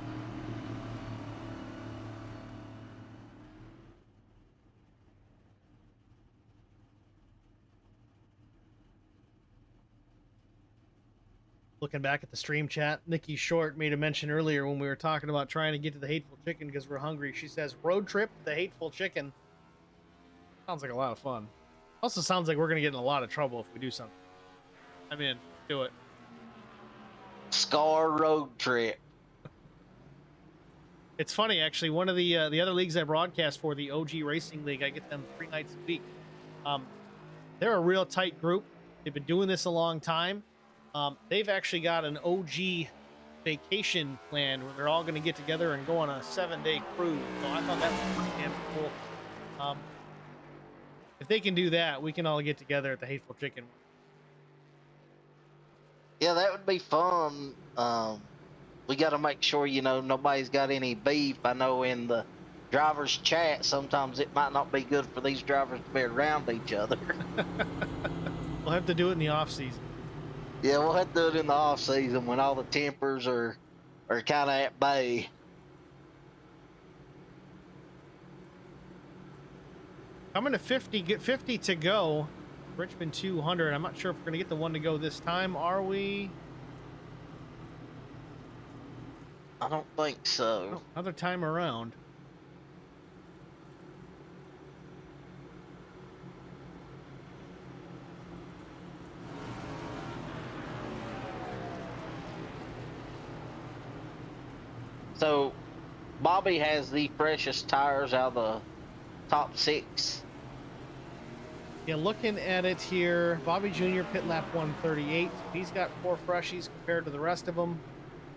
Looking back at the stream chat, Nikki Short made a mention earlier when we were talking about trying to get to the Hateful Chicken because we're hungry. She says, road trip to the Hateful Chicken. Sounds like a lot of fun. Also sounds like we're going to get in a lot of trouble if we do something. I'm in. Do it. Scar road trip. It's funny, actually. One of the other leagues I broadcast for, the OG Racing League, I get them 3 nights a week. They're a real tight group. They've been doing this a long time. They've actually got an OG vacation plan where they're all going to get together and go on a 7-day cruise. So I thought that was pretty damn cool. If they can do that, we can all get together at the Hateful Chicken. Yeah, that would be fun. We got to make sure, you know, nobody's got any beef. I know in the drivers' chat, sometimes it might not be good for these drivers to be around each other. We'll have to do it in the off season. Yeah, we'll have to do it in the off season when all the tempers are kind of at bay. Coming to 50, get 50 to go. Richmond 200. I'm not sure if we're going to get the one to go this time. Are we? I don't think so. Oh, another time around. So, Bobby has the freshest tires out of the top 6. Yeah, looking at it here, Bobby Jr. pit lap 138. He's got 4 freshies compared to the rest of them.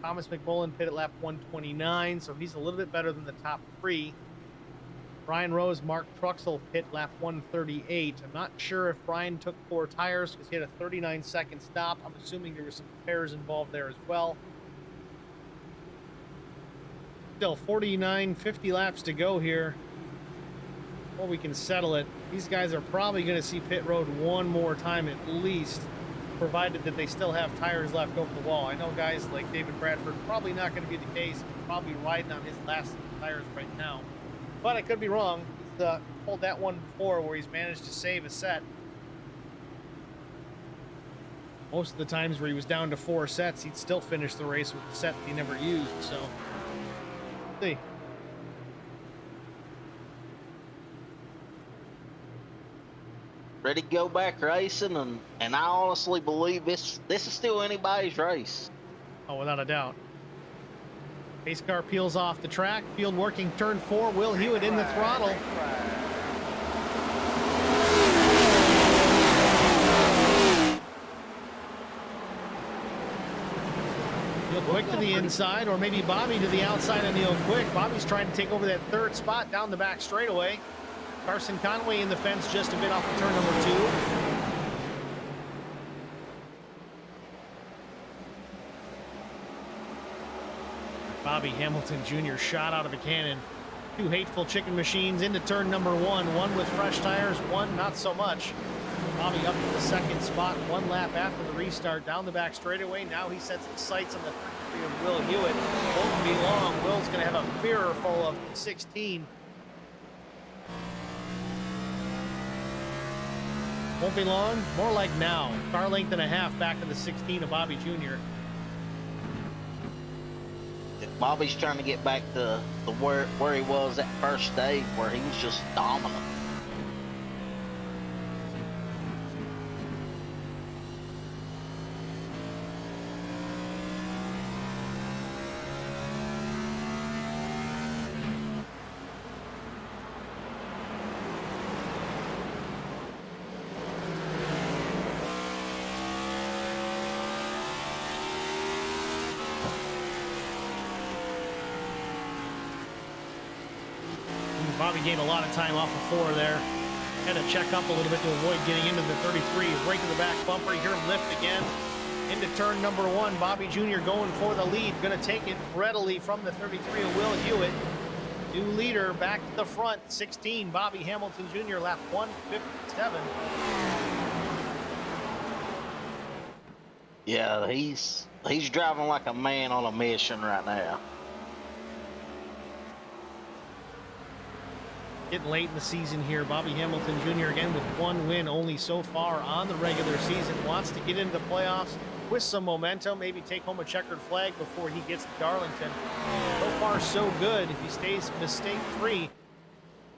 Thomas Mcmullen pit at lap 129, so he's a little bit better than the top 3. Brian Rose, Mark Truxell hit lap 138. I'm not sure if Brian took 4 tires because he had a 39-second stop. I'm assuming there was some repairs involved there as well. Still 49, 50 laps to go here before we can settle it. These guys are probably going to see pit road one more time at least, provided that they still have tires left over the wall. I know guys like David Bradford, probably not going to be the case. He's probably riding on his last tires right now. But I could be wrong. He's pulled that one before where he's managed to save a set. Most of the times where he was down to 4 sets, he'd still finish the race with the set that he never used. So, let's see. Ready to go back racing, and I honestly believe this is still anybody's race. Oh, without a doubt. Pace car peels off the track. Field working turn 4. Will Hewitt in the throttle. Neil Quick to the inside, or maybe Bobby to the outside of Neil Quick. Bobby's trying to take over that 3rd spot down the back straightaway. Carson Conway in the fence just a bit off of turn number 2. Bobby Hamilton Jr. shot out of a cannon. 2 Hateful chicken machines into turn number 1. One with fresh tires, one not so much. Bobby up to the 2nd spot, 1 lap after the restart down the back straightaway. Now he sets his sights on the 33 of Will Hewitt. Won't be long. Will's going to have a mirror full of 16. Won't be long. More like now. Car length and a half back to the 16 of Bobby Jr. Bobby's trying to get back to where he was that first day, where he was just dominant. Bobby gained a lot of time off of 4 there. Had to check up a little bit to avoid getting into the 33. Right to the back bumper. You hear him lift again. Into turn number 1. Bobby Jr. going for the lead. Going to take it readily from the 33 of Will Hewitt. New leader back to the front. 16, Bobby Hamilton Jr. lap 157. Yeah, he's driving like a man on a mission right now. Getting late in the season here. Bobby Hamilton Jr. again with 1 win only so far on the regular season. Wants to get into the playoffs with some momentum. Maybe take home a checkered flag before he gets to Darlington. So far, so good. If he stays mistake-free,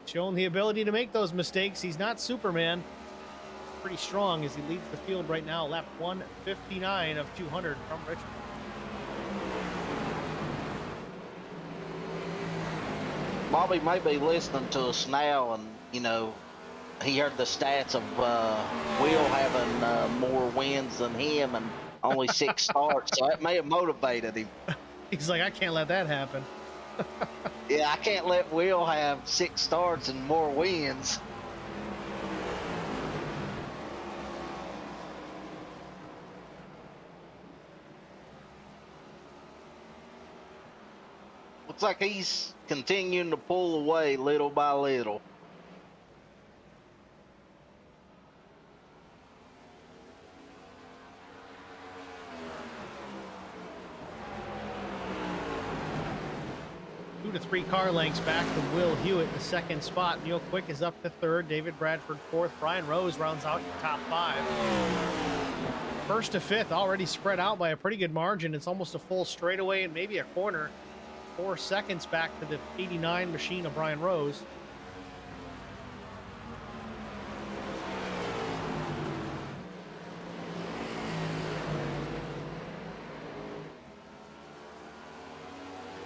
showing the ability to make those mistakes. He's not Superman. Pretty strong as he leads the field right now. Lap 159 of 200 from Richmond. Bobby may be listening to us now, and he heard the stats of Will having more wins than him and only 6 starts, so that may have motivated him. He's like, I can't let that happen. Yeah, I can't let Will have 6 starts and more wins. Looks like he's continuing to pull away little by little. Two to 3 car lengths back to Will Hewitt in the 2nd spot. Neil Quick is up to 3rd. David Bradford 4th. Brian Rose rounds out your top 5. 1st to 5th already spread out by a pretty good margin. It's almost a full straightaway and maybe a corner. 4 seconds back to the 89 machine of Brian Rose.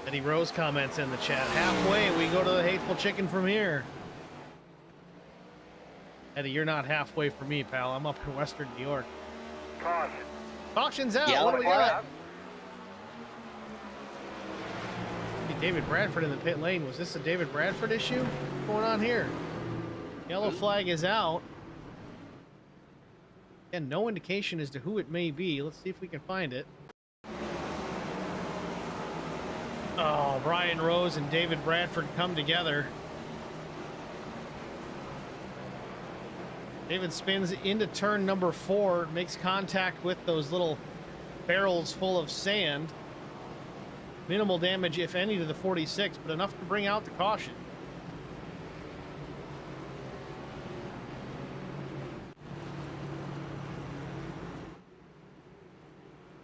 Eddie Rose comments in the chat. Halfway, we go to the Hateful Chicken from here. Eddie, you're not halfway for me, pal. I'm up in Western New York. Caution. Caution's out. Yeah, what do we got? David Bradford in the pit lane. Was this a David Bradford issue? What's going on here? Yellow flag is out. Again, no indication as to who it may be. Let's see if we can find it. Oh, Brian Rose and David Bradford come together. David spins into turn number 4, makes contact with those little barrels full of sand. Minimal damage, if any, to the 46, but enough to bring out the caution.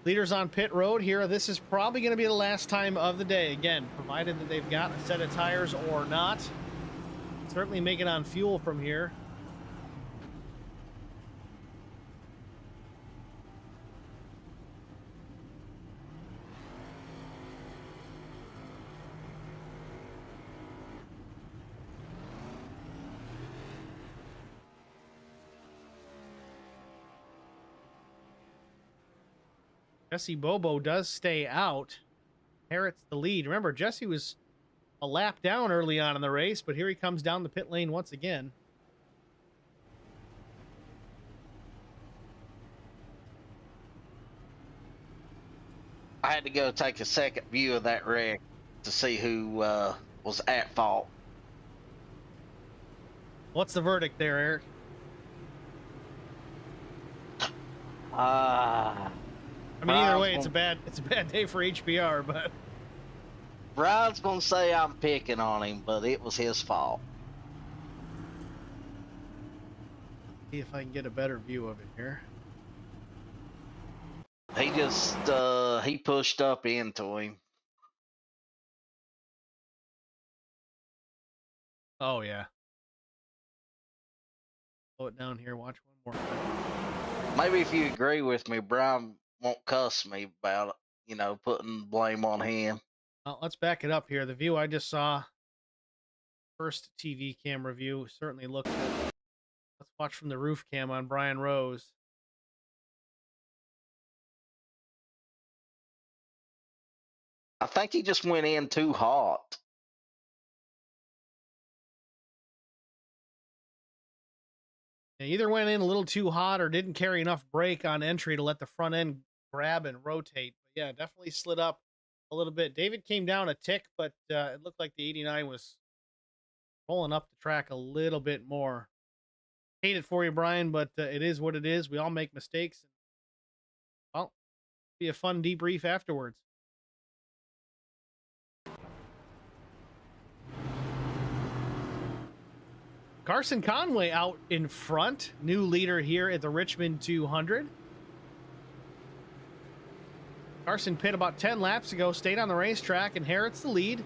Leaders on pit road here. This is probably going to be the last time of the day. Again, provided that they've got a set of tires or not. Certainly make it on fuel from here. Jesse Bobo does stay out. Inherits the lead. Remember, Jesse was a lap down early on in the race, but here he comes down the pit lane once again. I had to go take a second view of that wreck to see who was at fault. What's the verdict there, Eric? I mean, either way, it's a bad day for HBR, but Brian's gonna say I'm picking on him, but it was his fault. see if I can get a better view of it here. He just he pushed up into him. Oh yeah. Slow it down here. Watch one more time. Maybe if you agree with me, Brian won't cuss me about it, you know, putting blame on him. Well, let's back it up here. The view I just saw, first TV camera view, certainly looked good. Let's watch from the roof cam on Brian Rose. I think he just went in too hot. He either went in a little too hot or didn't carry enough brake on entry to let the front end grab and rotate. But yeah, definitely slid up a little bit. David came down a tick, but it looked like the 89 was rolling up the track a little bit more. Hate it for you, Brian, but it is what it is. We all make mistakes. Well, be a fun debrief afterwards. Carson Conway out in front, new leader here at the Richmond 200. Carson pit about 10 laps ago, stayed on the racetrack, inherits the lead.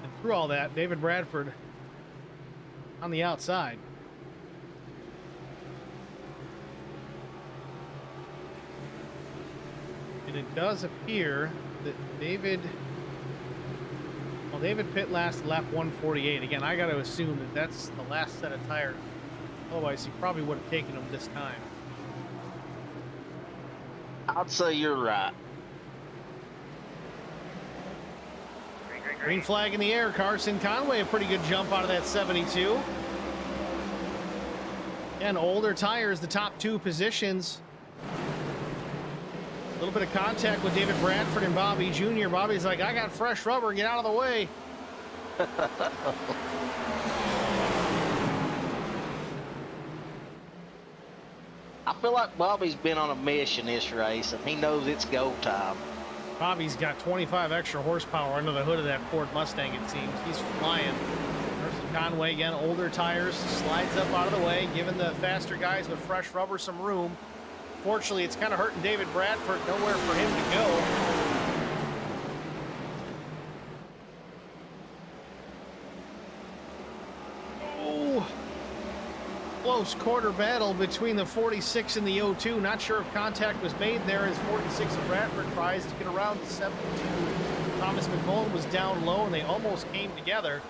And through all that, David Bradford on the outside. And it does appear that David pit last lap 148. Again, I got to assume that that's the last set of tires. Otherwise, he probably would have taken them this time. I'd say you're right. Green flag in the air. Carson Conway, a pretty good jump out of that 72. And older tires, the top two positions. A little bit of contact with David Bradford and Bobby Jr. Bobby's like, I got fresh rubber, get out of the way. I feel like Bobby's been on a mission this race, and he knows it's go time. Bobby's got 25 extra horsepower under the hood of that Ford Mustang, it seems. He's flying. Carson Conway, again, older tires, slides up out of the way, giving the faster guys with fresh rubber some room. Fortunately, it's kind of hurting David Bradford. Nowhere for him to go. Oh, close quarter battle between the 46 and the 02. Not sure if contact was made there as 46 and Bradford tries to get around the 72. Thomas Mcmullen was down low, and they almost came together.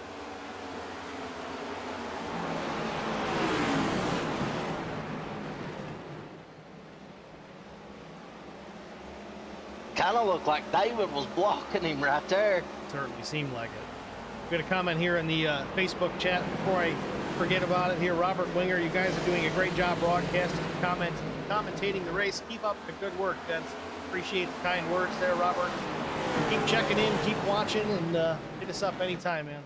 Kind of looked like David was blocking him right there. Certainly seemed like it. We got a comment here in the Facebook chat before I forget about it here. Robert Winger, you guys are doing a great job broadcasting, commentating the race. Keep up the good work, Vince. Appreciate the kind words there, Robert. Keep checking in, keep watching, and hit us up anytime, man.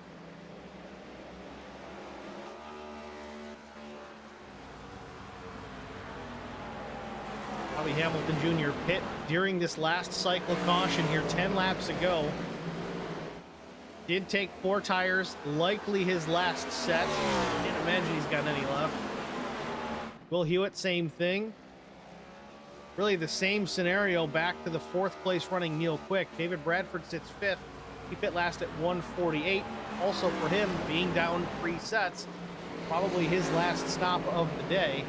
Bobby Hamilton Jr. pit during this last cycle caution here, 10 laps ago. Did take 4 tires, likely his last set. Can't imagine he's got any left. Will Hewitt, same thing. Really the same scenario back to the 4th place running Neil Quick. David Bradford sits 5th. He pit last at 1:48. Also for him, being down 3 sets, probably his last stop of the day.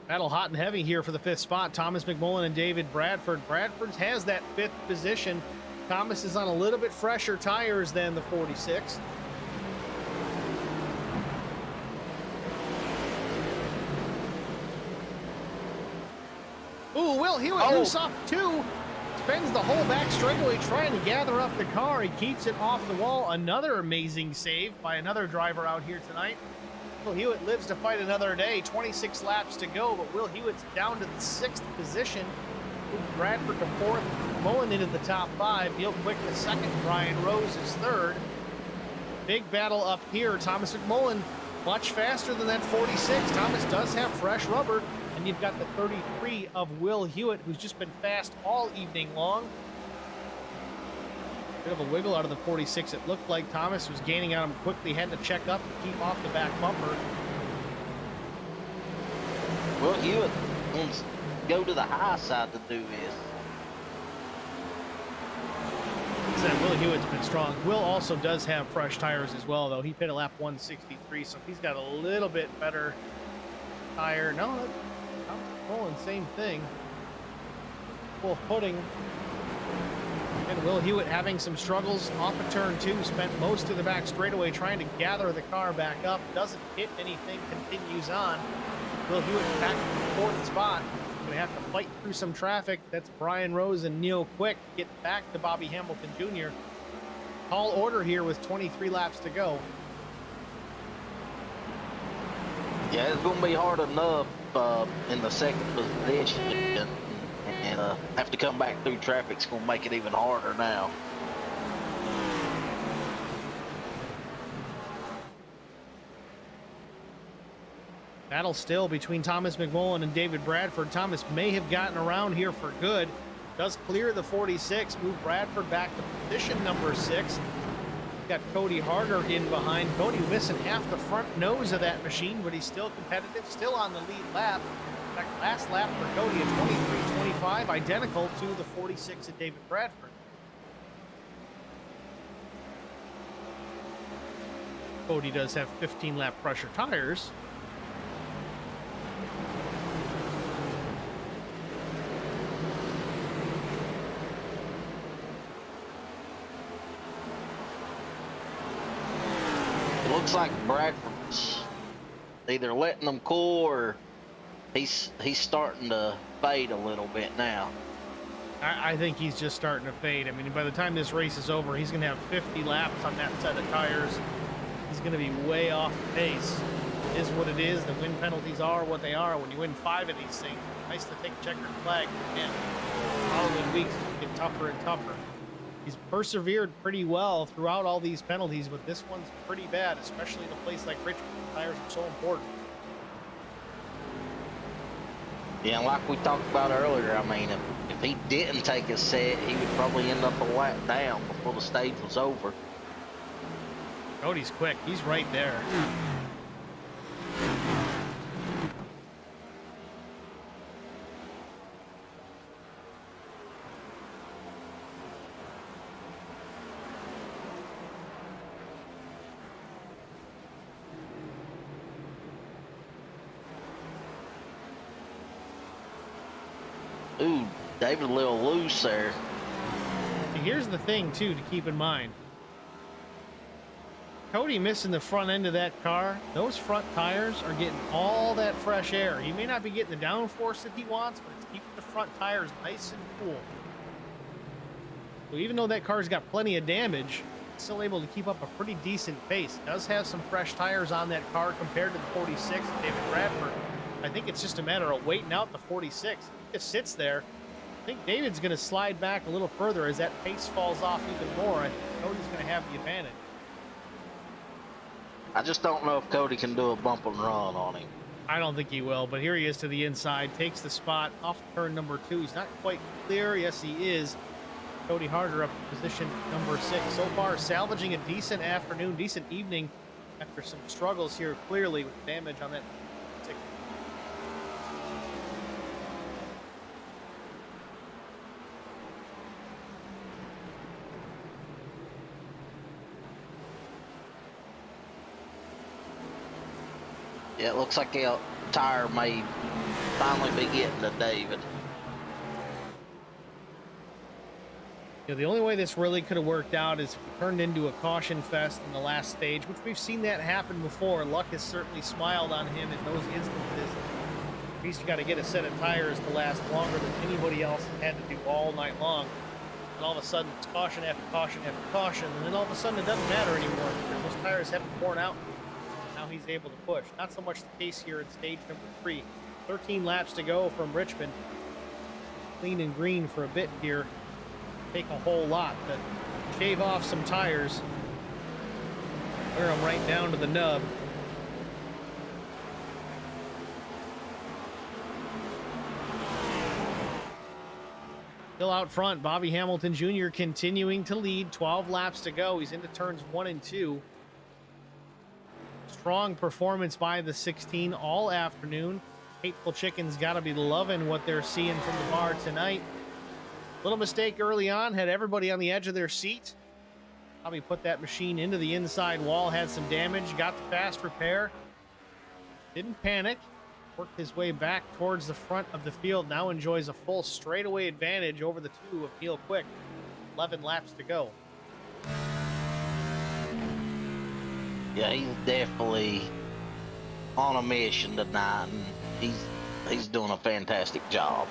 Battle hot and heavy here for the 5th spot. Thomas Mcmullen and David Bradford. Bradford has that 5th position. Thomas is on a little bit fresher tires than the 46. Ooh, Will Hewitt loose off 2. Spends the whole back straightaway trying to gather up the car. He keeps it off the wall. Another amazing save by another driver out here tonight. Will Hewitt lives to fight another day. 26 laps to go, but Will Hewitt's down to the 6th position. Moved Bradford to 4th. Mullen into the top 5. Neil Quick the 2nd. Brian Rose is 3rd. Big battle up here. Thomas Mcmullen much faster than that 46. Thomas does have fresh rubber. And you've got the 33 of Will Hewitt, who's just been fast all evening long. Bit of a wiggle out of the 46. It looked like Thomas was gaining on him quickly, had to check up and keep off the back bumper. Will Hewitt wants to go to the high side to do this. Said Will Hewitt's been strong. Will also does have fresh tires as well, though. He pit a lap 163, so he's got a little bit better tire. No, Mullen, same thing. Full footing. And Will Hewitt having some struggles off of turn 2. Spent most of the back straightaway trying to gather the car back up. Doesn't hit anything, continues on. Will Hewitt back to the 4th spot. Going to have to fight through some traffic. That's Brian Rose and Neil Quick. Get back to Bobby Hamilton Jr. Tall order here with 23 laps to go. Yeah, it's going to be hard enough in the 2nd position. And have to come back through traffic's going to make it even harder now. Battle still between Thomas Mcmullen and David Bradford. Thomas may have gotten around here for good. Does clear the 46, move Bradford back to position number 6. Got Cody Harder in behind. Cody missing half the front nose of that machine, but he's still competitive, still on the lead lap. In fact, last lap for Cody at 23:25, identical to the 46 at David Bradford. Cody does have 15 lap pressure tires. It looks like Bradford's either letting them cool or he's starting to fade a little bit now. I think he's just starting to fade. I mean, by the time this race is over, he's going to have 50 laps on that set of tires. He's going to be way off the pace. It is what it is. The win penalties are what they are. When you win 5 of these things, nice to take a checkered flag. Man, following weeks get tougher and tougher. He's persevered pretty well throughout all these penalties, but this one's pretty bad, especially in a place like Richmond. Tires are so important. Yeah, like we talked about earlier, I mean, if he didn't take a set, he would probably end up a lap down before the stage was over. Cody's quick. He's right there. Ooh, David a little loose there. And here's the thing, too, to keep in mind. Cody missing the front end of that car. Those front tires are getting all that fresh air. He may not be getting the downforce that he wants, but it's keeping the front tires nice and cool. So even though that car's got plenty of damage, it's still able to keep up a pretty decent pace. It does have some fresh tires on that car compared to the 46 of David Bradford. I think it's just a matter of waiting out the 46. It just sits there. I think David's going to slide back a little further as that pace falls off even more. I think Cody's going to have the advantage. I just don't know if Cody can do a bump and run on him. I don't think he will, but here he is to the inside, takes the spot off turn number 2. He's not quite clear. Yes, he is. Cody Harder up to position number 6. So far, salvaging a decent afternoon, decent evening after some struggles here, clearly, with damage on that ticket. Yeah, it looks like a tire may finally be getting to David. You know, the only way this really could have worked out is if it turned into a caution fest in the last stage, which we've seen that happen before. Luck has certainly smiled on him in those instances. He's got to get a set of tires to last longer than anybody else has had to do all night long. And all of a sudden, it's caution after caution after caution, and then all of a sudden it doesn't matter anymore because those tires haven't worn out. Now he's able to push. Not so much the case here in stage number 3. 13 laps to go from Richmond. Clean and green for a bit here. Take a whole lot to shave off some tires. Wear them right down to the nub. Still out front, Bobby Hamilton Jr. continuing to lead. 12 laps to go. He's into turns 1 and 2. Strong performance by the 16 all afternoon. Hateful Chicken's got to be loving what they're seeing from the bar tonight. Little mistake early on, had everybody on the edge of their seat. Probably put that machine into the inside wall, had some damage, got the fast repair. Didn't panic. Worked his way back towards the front of the field. Now enjoys a full straightaway advantage over the 2 of Neil Quick. 11 laps to go. Yeah, he's definitely on a mission tonight, and he's doing a fantastic job.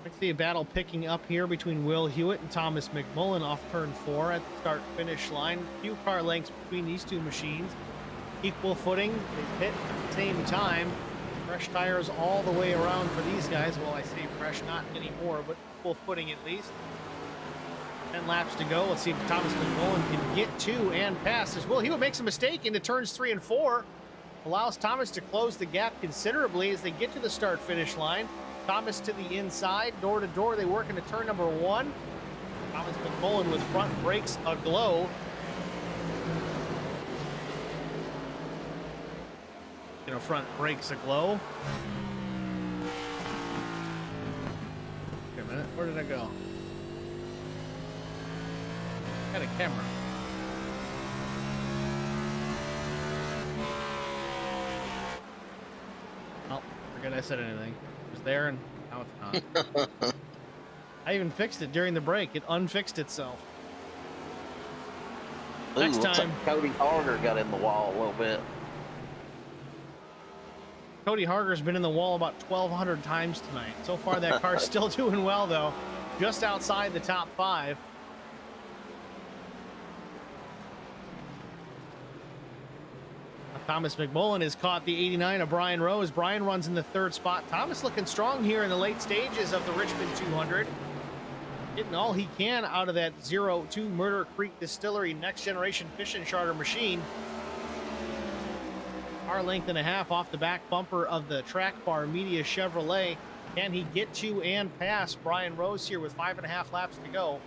I see a battle picking up here between Will Hewitt and Thomas Mcmullen off turn 4 at the start-finish line. A few car lengths between these two machines. Equal footing. They hit at the same time. Fresh tires all the way around for these guys. Well, I say fresh, not anymore, but equal footing at least. 10 laps to go. Let's see if Thomas Mcmullen can get to and pass as Will Hewitt makes a mistake into turns 3 and 4. Allows Thomas to close the gap considerably as they get to the start-finish line. Thomas to the inside, door to door. They work into turn number 1. Thomas Mcmullen with front brakes aglow. You know, front brakes aglow. Wait a minute, where did I go? Got a camera. Oh, forget I said anything. It was there and now it's not. I even fixed it during the break. It unfixed itself. Ooh, Next looks time, like Cody Harder got in the wall a little bit. Cody Harger's been in the wall about 1,200 times tonight. So far, that car's still doing well, though. Just outside the top 5. Thomas Mcmullen has caught the 89 of Brian Rose. Brian runs in the 3rd spot. Thomas looking strong here in the late stages of the Richmond 200. Getting all he can out of that 02 Murder Creek Distillery next generation fishing charter machine. Car length and a half off the back bumper of the Track Bar Media Chevrolet. Can he get to and pass Brian Rose here with 5.5 laps to go?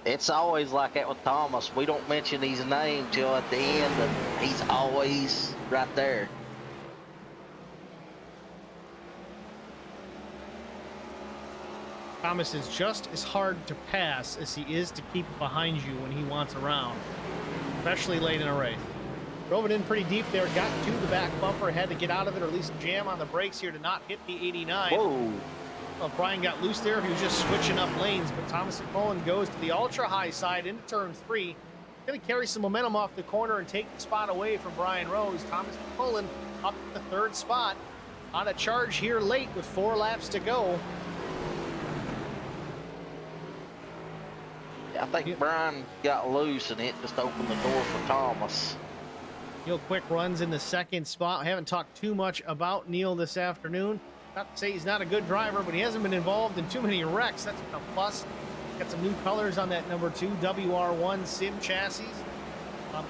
It's always like that with Thomas. We don't mention his name till at the end, and he's always right there. Thomas is just as hard to pass as he is to keep behind you when he wants around, especially late in a race. Drove it in pretty deep there, got to the back bumper, had to get out of it or at least jam on the brakes here to not hit the 89. Whoa. Well, if Brian got loose there, if he was just switching up lanes, but Thomas McMullen goes to the ultra high side into turn 3. Going to carry some momentum off the corner and take the spot away from Brian Rose. Thomas McMullen up to the 3rd spot on a charge here late with 4 laps to go. I think Brian got loose and it just opened the door for Thomas. Neil Quick runs in the 2nd spot. I haven't talked too much about Neil this afternoon. Not to say he's not a good driver, but he hasn't been involved in too many wrecks. That's been a plus. Got some new colors on that number 2 WR1 Sim chassis.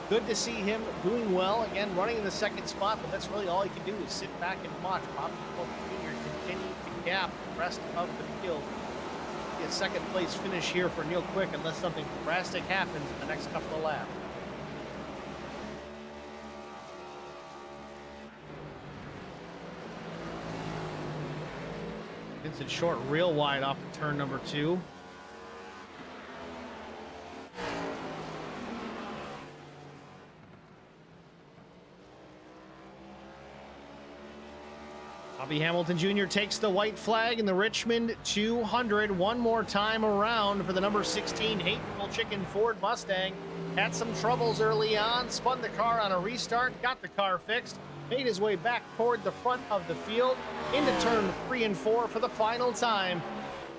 Good to see him doing well. Again, running in the 2nd spot, but that's really all he can do is sit back and watch Bobby McMullen Jr. continue to gap the rest of the field. A 2nd place finish here for Neil Quick unless something drastic happens in the next couple of laps. Vincent Short real wide off of turn number 2. Bobby Hamilton Jr. takes the white flag in the Richmond 200 one more time around for the number 16 Hateful Chicken Ford Mustang. Had some troubles early on, spun the car on a restart, got the car fixed, made his way back toward the front of the field into turn 3 and 4 for the final time.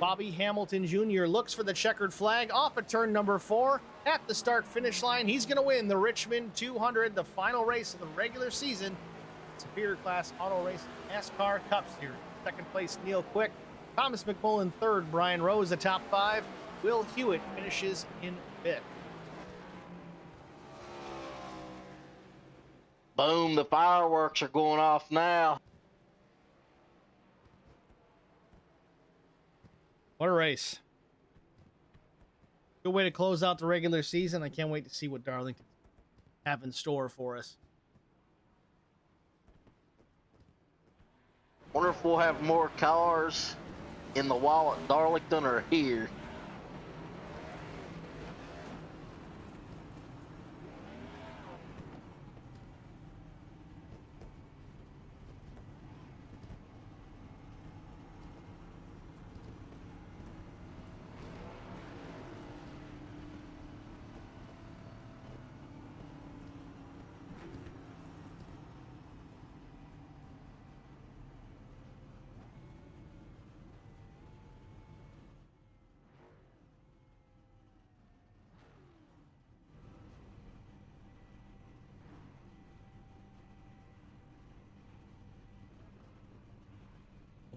Bobby Hamilton Jr. looks for the checkered flag off of turn number 4 at the start finish line. He's going to win the Richmond 200, the final race of the regular season. Superior Class Auto Racing NASCAR Cup Series. 2nd place, Neil Quick. Thomas McMullen 3rd. Brian Rose, the top 5. Will Hewitt finishes in 5th. Boom, the fireworks are going off now. What a race. Good way to close out the regular season. I can't wait to see what Darlington have in store for us. Wonder if we'll have more cars in the wall at Darlington or here.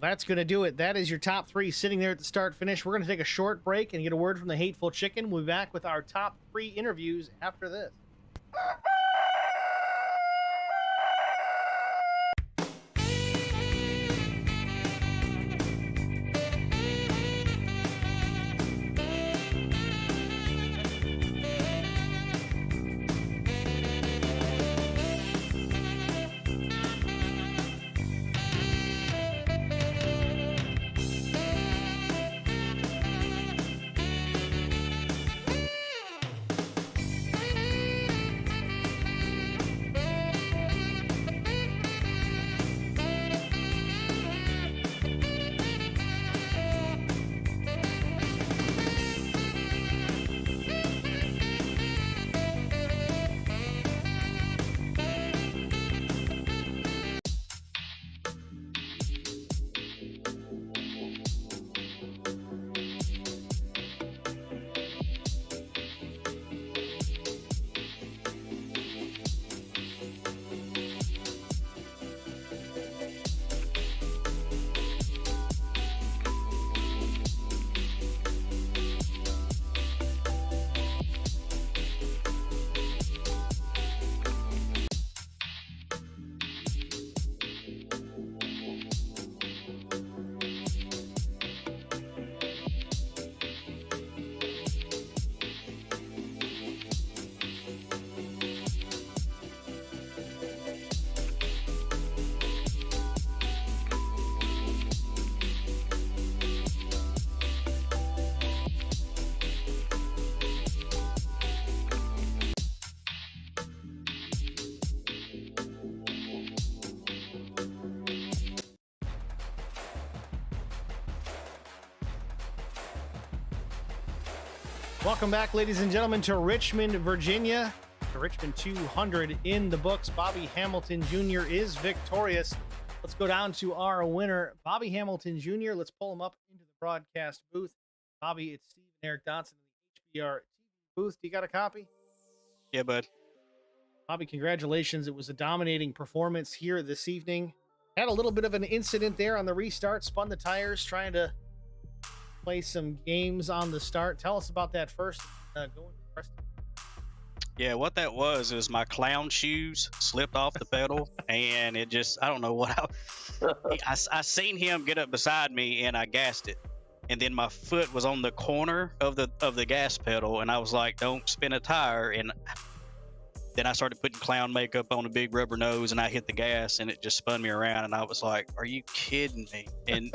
That's going to do it. That is your top 3 sitting there at the start finish. We're going to take a short break and get a word from the Hateful Chicken. We'll be back with our top 3 interviews after this. Welcome back, ladies and gentlemen, to Richmond, Virginia. The Richmond 200 in the books. Bobby Hamilton Jr. is victorious. Let's go down to our winner, Bobby Hamilton Jr. Let's pull him up into the broadcast booth. Bobby, it's Steve and Eric Dotson in the HBR TV booth. Do you got a copy? Yeah, bud. Bobby, congratulations. It was a dominating performance here this evening. Had a little bit of an incident there on the restart, spun the tires, trying to play some games on the start. Tell us about that first. Go into the rest of it. Yeah, what that was is my clown shoes slipped off the pedal, and it just, I don't know what I seen him get up beside me, and I gassed it. And then my foot was on the corner of the gas pedal, and I was like, don't spin a tire. And then I started putting clown makeup on a big rubber nose, and I hit the gas, and it just spun me around, and I was like, are you kidding me? And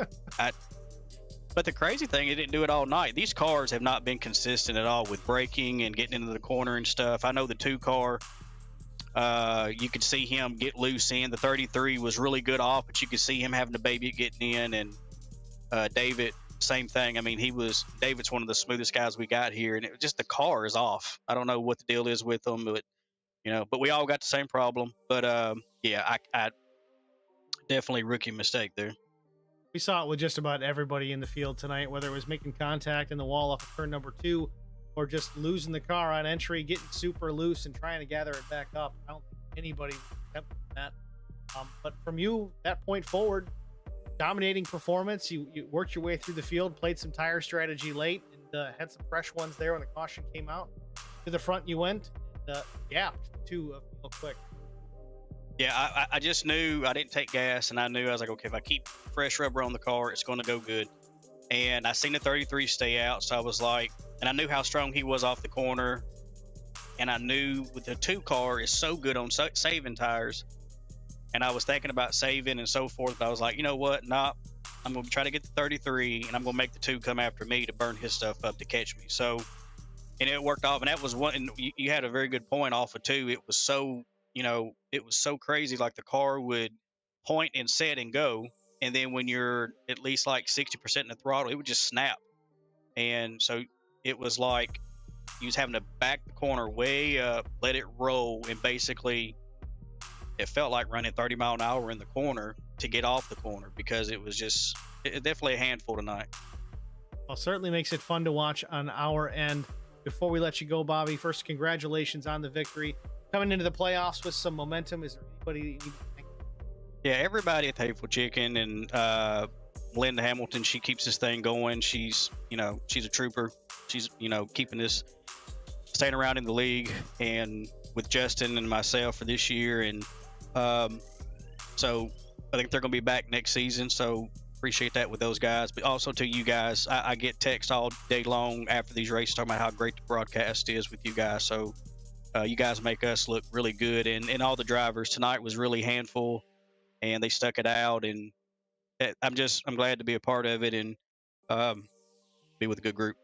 but the crazy thing, it didn't do it all night. These cars have not been consistent at all with braking and getting into the corner and stuff. I know the 2 car, you could see him get loose in. The 33 was really good off, but you could see him having a baby getting in. And David, same thing. I mean, David's one of the smoothest guys we got here, and it was just the car is off. I don't know what the deal is with them, but but we all got the same problem. But yeah, I definitely rookie mistake there. We saw it with just about everybody in the field tonight, whether it was making contact in the wall off of turn number 2 or just losing the car on entry, getting super loose and trying to gather it back up. I don't think anybody was attempting that. But from you, that point forward, dominating performance. You worked your way through the field, played some tire strategy late, and had some fresh ones there when the caution came out. To the front you went, and two real quick. Yeah, I just knew I didn't take gas, and I knew I was like, okay, if I keep fresh rubber on the car, it's going to go good. And I seen the 33 stay out, so I was like, and I knew how strong he was off the corner, and I knew with the 2 car is so good on saving tires, and I was thinking about saving and so forth. But I was like, you know what? Nah, I'm going to try to get the 33, and I'm going to make the 2 come after me to burn his stuff up to catch me. So, and it worked off, and that was one. And you had a very good point off of 2. It was so. It was so crazy. Like the car would point and set and go. And then when you're at least like 60% in the throttle, it would just snap. And so it was like you was having to back the corner way up, let it roll. And basically it felt like running 30 mile an hour in the corner to get off the corner, because it was just definitely a handful tonight. Well, certainly makes it fun to watch on our end. Before we let you go, Bobby, first, congratulations on the victory. Coming into the playoffs with some momentum, is there anybody that you need to thank? Yeah, everybody at the Hateful Chicken, and Linda Hamilton, she keeps this thing going. She's a trooper. She's, keeping this, staying around in the league, and with Justin and myself for this year. And so I think they're going to be back next season. So appreciate that with those guys. But also to you guys, I get texts all day long after these races talking about how great the broadcast is with you guys. So you guys make us look really good, and all the drivers tonight was really handful, and they stuck it out, and I'm glad to be a part of it and be with a good group.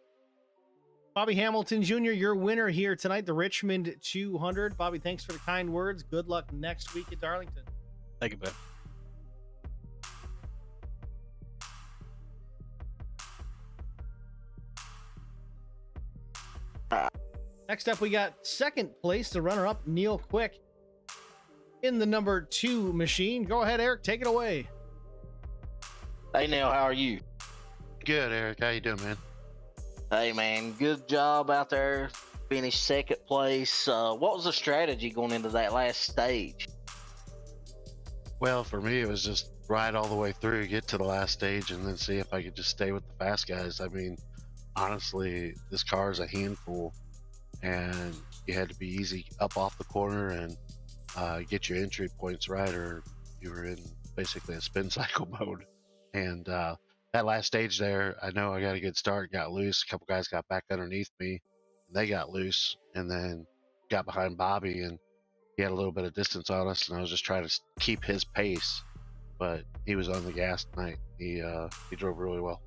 Bobby Hamilton Jr., your winner here tonight, the Richmond 200. Bobby, thanks for the kind words. Good luck next week at Darlington. Thank you, bud. Next up, we got second place, the runner-up, Neil Quick, in the number 2 machine. Go ahead, Eric. Take it away. Hey, Neil, how are you? Good, Eric. How you doing, man? Hey, man, good job out there. Finished second place. What was the strategy going into that last stage? Well, for me, it was just ride all the way through, get to the last stage, and then see if I could just stay with the fast guys. I mean, honestly, this car is a handful, and you had to be easy up off the corner and get your entry points right, or you were in basically a spin cycle mode. And that last stage there, I know I got a good start, got loose. A couple guys got back underneath me, and they got loose, and then got behind Bobby, and he had a little bit of distance on us, and I was just trying to keep his pace, but he was on the gas tonight. He drove really well.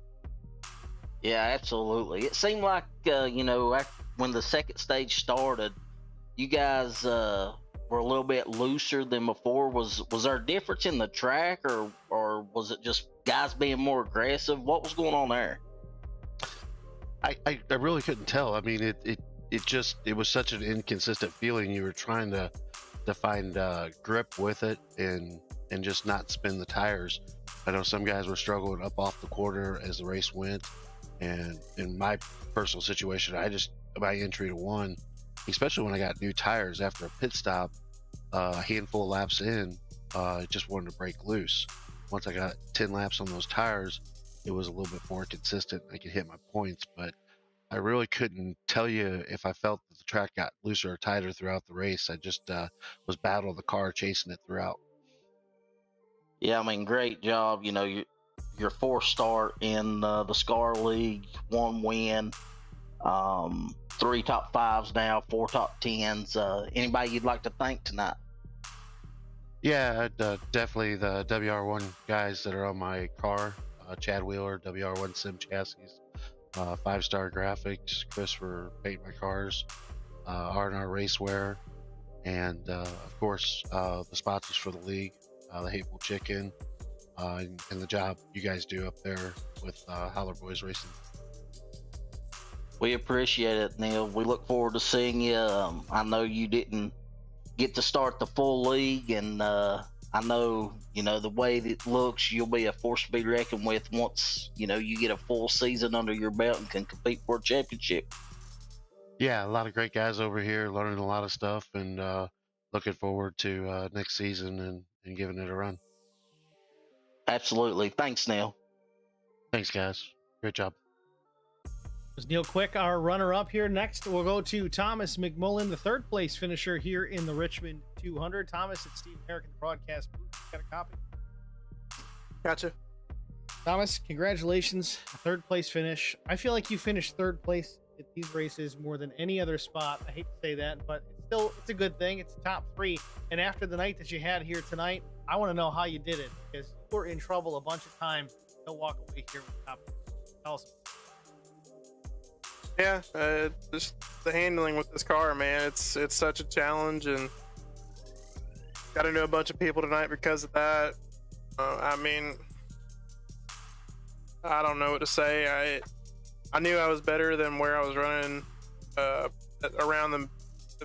Yeah, absolutely. It seemed like, when the second stage started, you guys were a little bit looser than before. Was there a difference in the track, or was it just guys being more aggressive? What was going on there? I really couldn't tell. I mean, it was such an inconsistent feeling. You were trying to find grip with it and just not spin the tires. I know some guys were struggling up off the quarter as the race went, and in my personal situation, my entry to one, especially when I got new tires after a pit stop, a handful of laps in, I just wanted to break loose. Once I got 10 laps on those tires, it was a little bit more consistent. I could hit my points, but I really couldn't tell you if I felt that the track got looser or tighter throughout the race. I just was battling the car, chasing it throughout. Yeah, I mean, great job. You know, your fourth start in the SCAR League, 1 win, 3 top 5s now, 4 top 10s. Anybody you'd like to thank tonight? Yeah, definitely the WR1 guys that are on my car. Chad Wheeler, WR1 Sim Chassis, 5-Star Graphics, Chris for painting my cars, R&R Racewear, and of course the sponsors for the league, the Hateful Chicken, and the job you guys do up there with Howler Boys Racing. We appreciate it, Neil. We look forward to seeing you. I know you didn't get to start the full league, and I know, the way that it looks, you'll be a force to be reckoned with once, you get a full season under your belt and can compete for a championship. Yeah, a lot of great guys over here, learning a lot of stuff, and looking forward to next season and giving it a run. Absolutely. Thanks, Neil. Thanks, guys. Great job. Was Neil Quick our runner-up here. Next, we'll go to Thomas Mcmullen, the third-place finisher here in the Richmond 200. Thomas, it's Steve Herrick in the broadcast booth. Got a copy? Gotcha. Thomas, congratulations. Third-place finish. I feel like you finished third place at these races more than any other spot. I hate to say that, but it's a good thing. It's the top 3. And after the night that you had here tonight, I want to know how you did it, because you were in trouble a bunch of times. Don't walk away here with the top 3. Tell us. Yeah, just the handling with this car, man. It's such a challenge, and got to know a bunch of people tonight because of that. I mean, I don't know what to say. I knew I was better than where I was running around the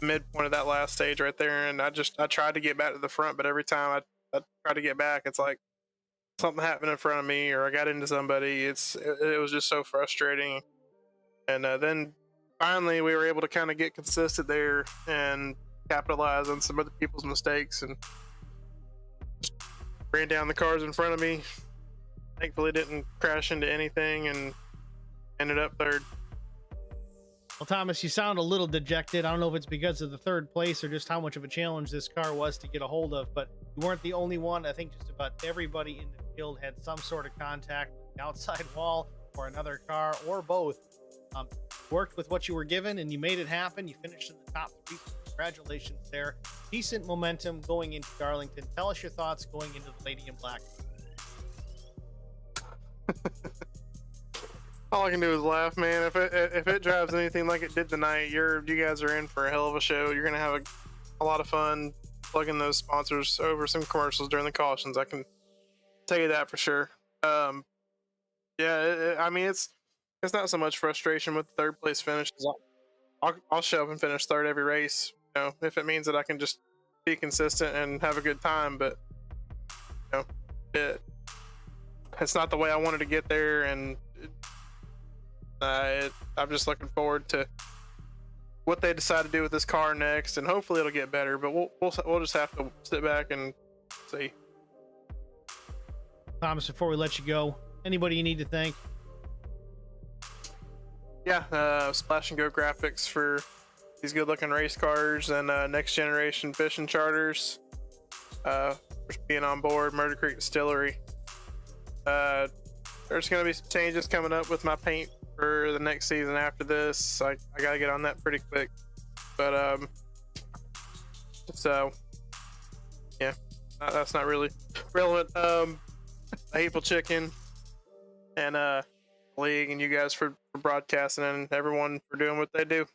midpoint of that last stage right there, and I tried to get back to the front, but every time I tried to get back, it's like something happened in front of me, or I got into somebody. It was just so frustrating. And then finally we were able to kind of get consistent there and capitalize on some other people's mistakes, and just ran down the cars in front of me. Thankfully didn't crash into anything and ended up third. Well, Thomas, you sound a little dejected. I don't know if it's because of the third place or just how much of a challenge this car was to get a hold of, but you weren't the only one. I think just about everybody in the field had some sort of contact with the outside wall or another car or both. Worked with what you were given, and you made it happen. You finished in the top 3. Congratulations there. Decent momentum going into Darlington. Tell us your thoughts going into the Lady in Black. All I can do is laugh, man. If it drives anything like it did tonight, you guys are in for a hell of a show. You're gonna have a lot of fun plugging those sponsors over some commercials during the cautions. I can tell you that for sure. Yeah, I mean, it's not so much frustration with the third place finish. I'll show up and finish third every race, if it means that I can just be consistent and have a good time. But it's not the way I wanted to get there, and I'm just looking forward to what they decide to do with this car next, and hopefully it'll get better. But we'll just have to sit back and see. Thomas, before we let you go, anybody you need to thank? Yeah, Splash and Go Graphics for these good-looking race cars, and Next Generation Fishing Charters for being on board. Murder Creek Distillery. There's going to be some changes coming up with my paint for the next season after this. I got to get on that pretty quick. But, so, yeah, that's not really relevant. Hateful Chicken and League, and you guys for broadcasting, and everyone for doing what they do.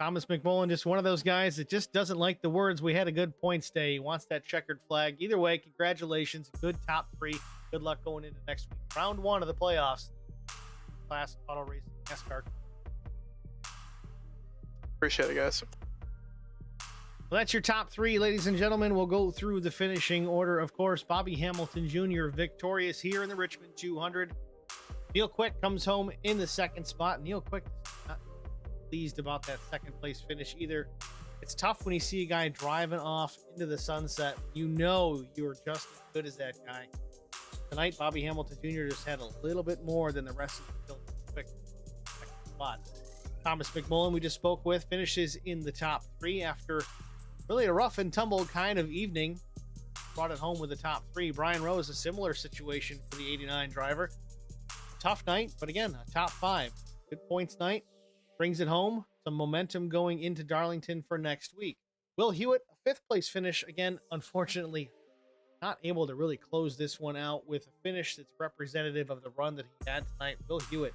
Thomas Mcmullen, just one of those guys that just doesn't like the words "we had a good points day." He wants that checkered flag. Either way, congratulations. Good top 3. Good luck going into next week. Round 1 of the playoffs. Class Auto Racing. NASCAR. Appreciate it, guys. Well, that's your top three, ladies and gentlemen. We'll go through the finishing order. Of course, Bobby Hamilton Jr. victorious here in the Richmond 200. Neil Quick comes home in the second spot. Neil Quick is not pleased about that second place finish either. It's tough when you see a guy driving off into the sunset. You know you're just as good as that guy. Tonight, Bobby Hamilton Jr. just had a little bit more than the rest of the field. Quick second spot. Thomas Mcmullen, we just spoke with, finishes in the top three after really a rough and tumble kind of evening. Brought it home with the top three. Brian Rose, a similar situation for the 89 driver. Tough night, but again, a top five. Good points night. Brings it home. Some momentum going into Darlington for next week. Will Hewitt, a fifth place finish. Again, unfortunately, not able to really close this one out with a finish that's representative of the run that he had tonight. Will Hewitt,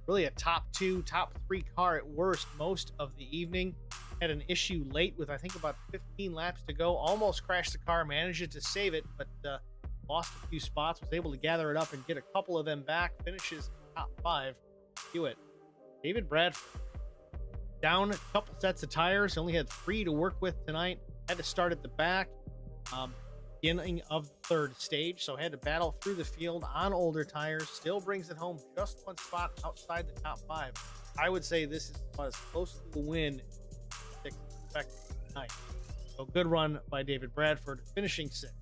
really a top two, top three car at worst most of the evening. Had an issue late with, I think, about 15 laps to go. Almost crashed the car, managed to save it, but lost a few spots. Was able to gather it up and get a couple of them back. Finishes top five. Hewitt. David Bradford. Down a couple sets of tires. Only had 3 to work with tonight. Had to start at the back. Beginning of the third stage, so had to battle through the field on older tires. Still brings it home just one spot outside the top 5. I would say this is about as close to the win tonight. So good run by David Bradford, finishing 6th.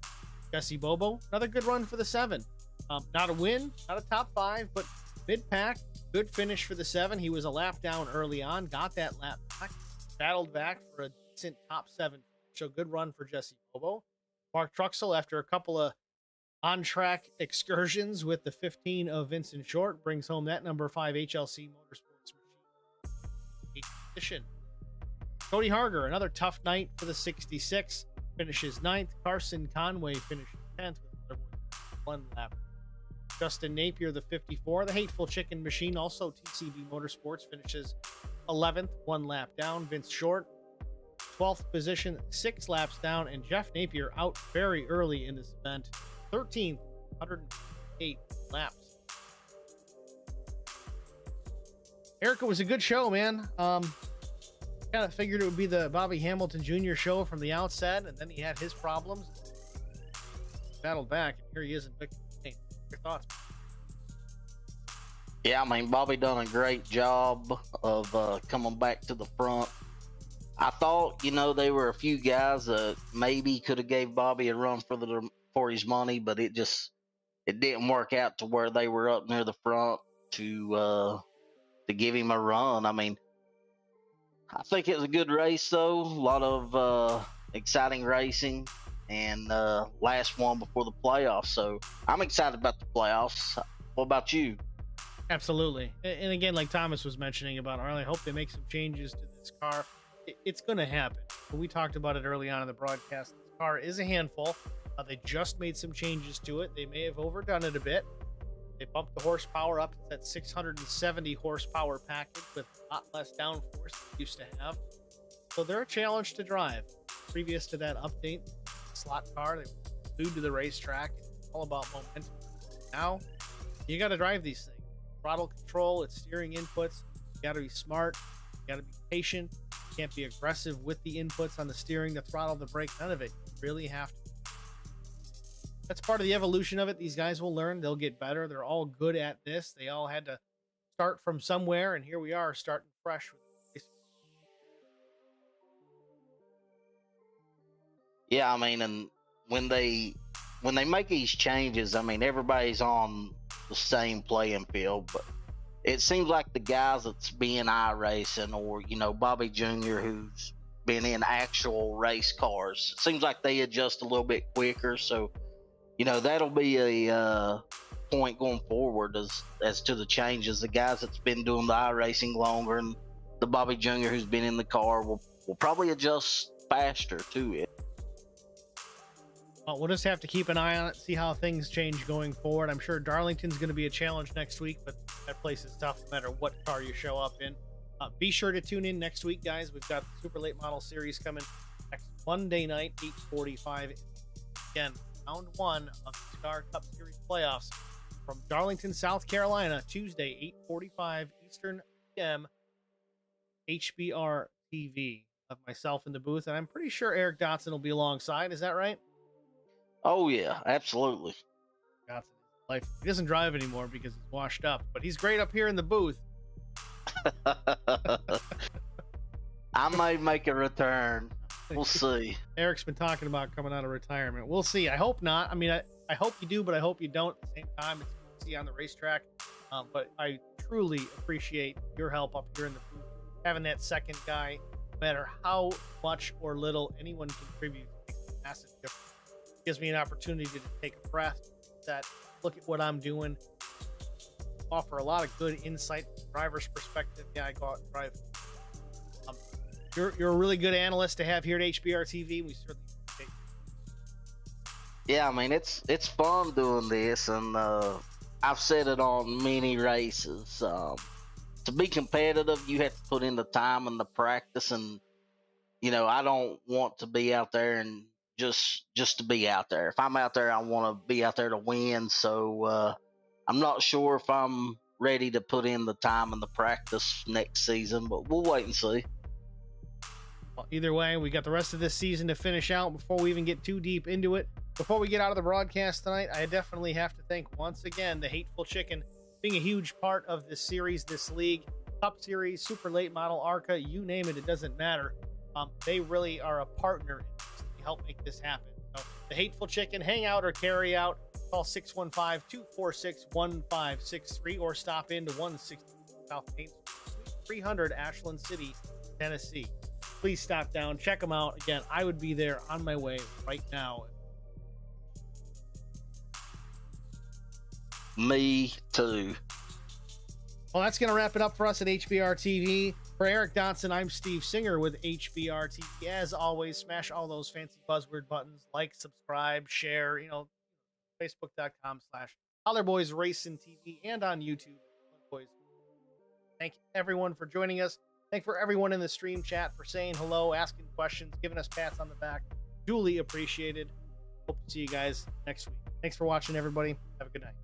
Jesse Bobo, another good run for the 7. Not a win, not a top 5, but mid-pack, good finish for the 7. He was a lap down early on, got that lap back, battled back for a decent top 7. So good run for Jesse Bobo. Mark Truxell, after a couple of on-track excursions with the 15 of Vincent Short, brings home that number 5 HLC Motorsports machine. Edition. Cody Harger, another tough night for the 66, finishes 9th. Carson Conway finishes 10th with one lap. Justin Napier, the 54, the Hateful Chicken Machine, also TCB Motorsports, finishes 11th, 1 lap down. Vince Short, 12th position, 6 laps down, and Jeff Napier out very early in this event, 13th, 108 laps. Erica, was a good show, man. Kind of figured it would be the Bobby Hamilton Jr. show from the outset, and then he had his problems. Battled back, and here he is in victory. Your thoughts? Yeah, I mean, Bobby done a great job of coming back to the front. I thought, there were a few guys that maybe could have gave Bobby a run for his money, but it didn't work out to where they were up near the front to give him a run. I mean, I think it was a good race, though. A lot of exciting racing, and last one before the playoffs. So I'm excited about the playoffs. What about you? Absolutely. And again, like Thomas was mentioning about, I hope they make some changes to this car. It's going to happen. We talked about it early on in the broadcast. This car is a handful. They just made some changes to it. They may have overdone it a bit. They bumped the horsepower up. It's that 670 horsepower package with a lot less downforce than it used to have. So they're a challenge to drive. Previous to that update, slot car, they flew to the racetrack. It's all about momentum. Now, you got to drive these things. Throttle control, it's steering inputs. You got to be smart. You got to be patient. You can't be aggressive with the inputs on the steering, the throttle, the brake, none of it. You really have to. That's part of the evolution of it. These guys will learn. They'll get better. They're all good at this. They all had to start from somewhere, and here we are starting fresh with this. Yeah, I mean, and when they make these changes, I mean, everybody's on the same playing field, but it seems like the guys that's been iRacing or, Bobby Jr., who's been in actual race cars, it seems like they adjust a little bit quicker. So, that'll be a point going forward as to the changes. The guys that's been doing the iRacing longer and the Bobby Jr. who's been in the car will probably adjust faster to it. Well, we'll just have to keep an eye on it, see how things change going forward. I'm sure Darlington's going to be a challenge next week, but that place is tough no matter what car you show up in. Be sure to tune in next week, guys. We've got the Super Late Model Series coming next Monday night, 8:45. Again, round 1 of the Star Cup Series playoffs from Darlington, South Carolina, Tuesday, 8:45 Eastern p.m. HBR TV of myself in the booth, and I'm pretty sure Eric Dotson will be alongside. Is that right? Oh yeah, absolutely. Dotson, life. He doesn't drive anymore because he's washed up, but he's great up here in the booth. I may make a return. We'll see. Eric's been talking about coming out of retirement. We'll see. I hope not. I mean, I hope you do, but I hope you don't. At the same time, it's good to see you on the racetrack. But I truly appreciate your help up here in the booth. Having that second guy, no matter how much or little anyone contributes, makes a massive difference. It gives me an opportunity to take a breath, that look at what I'm doing, offer a lot of good insight from the driver's perspective. Yeah, I go out and drive. You're a really good analyst to have here at HBR TV. We certainly appreciate it. Yeah, I mean it's fun doing this, and I've said it on many races. To be competitive, you have to put in the time and the practice, and I don't want to be out there and just to be out there. If I'm out there, I want to be out there to win. So I'm not sure if I'm ready to put in the time and the practice next season, but we'll wait and see. Well, either way, we got the rest of this season to finish out before we even get too deep into it. Before we get out of the broadcast tonight, I definitely have to thank once again the Hateful Chicken being a huge part of this series, this league, Cup Series, Super Late Model, ARCA, you name it, it doesn't matter. They really are a partner in this to help make this happen. So the Hateful Chicken, hang out or carry out, call 615-246-1563 or stop into 160 South Main Street, 300 Ashland City, Tennessee. Please stop down, check them out. Again, I would be there on my way right now. Me too. Well, that's going to wrap it up for us at HBR TV. For Eric Dotson, I'm Steve Singer with HBR TV. As always, smash all those fancy buzzword buttons, like, subscribe, share, Facebook.com/HollerBoys Racing TV and on YouTube. Boys. Thank you, everyone, for joining us. Thank for everyone in the stream chat for saying hello, asking questions, giving us pats on the back. Duly appreciated. Hope to see you guys next week. Thanks for watching, everybody. Have a good night.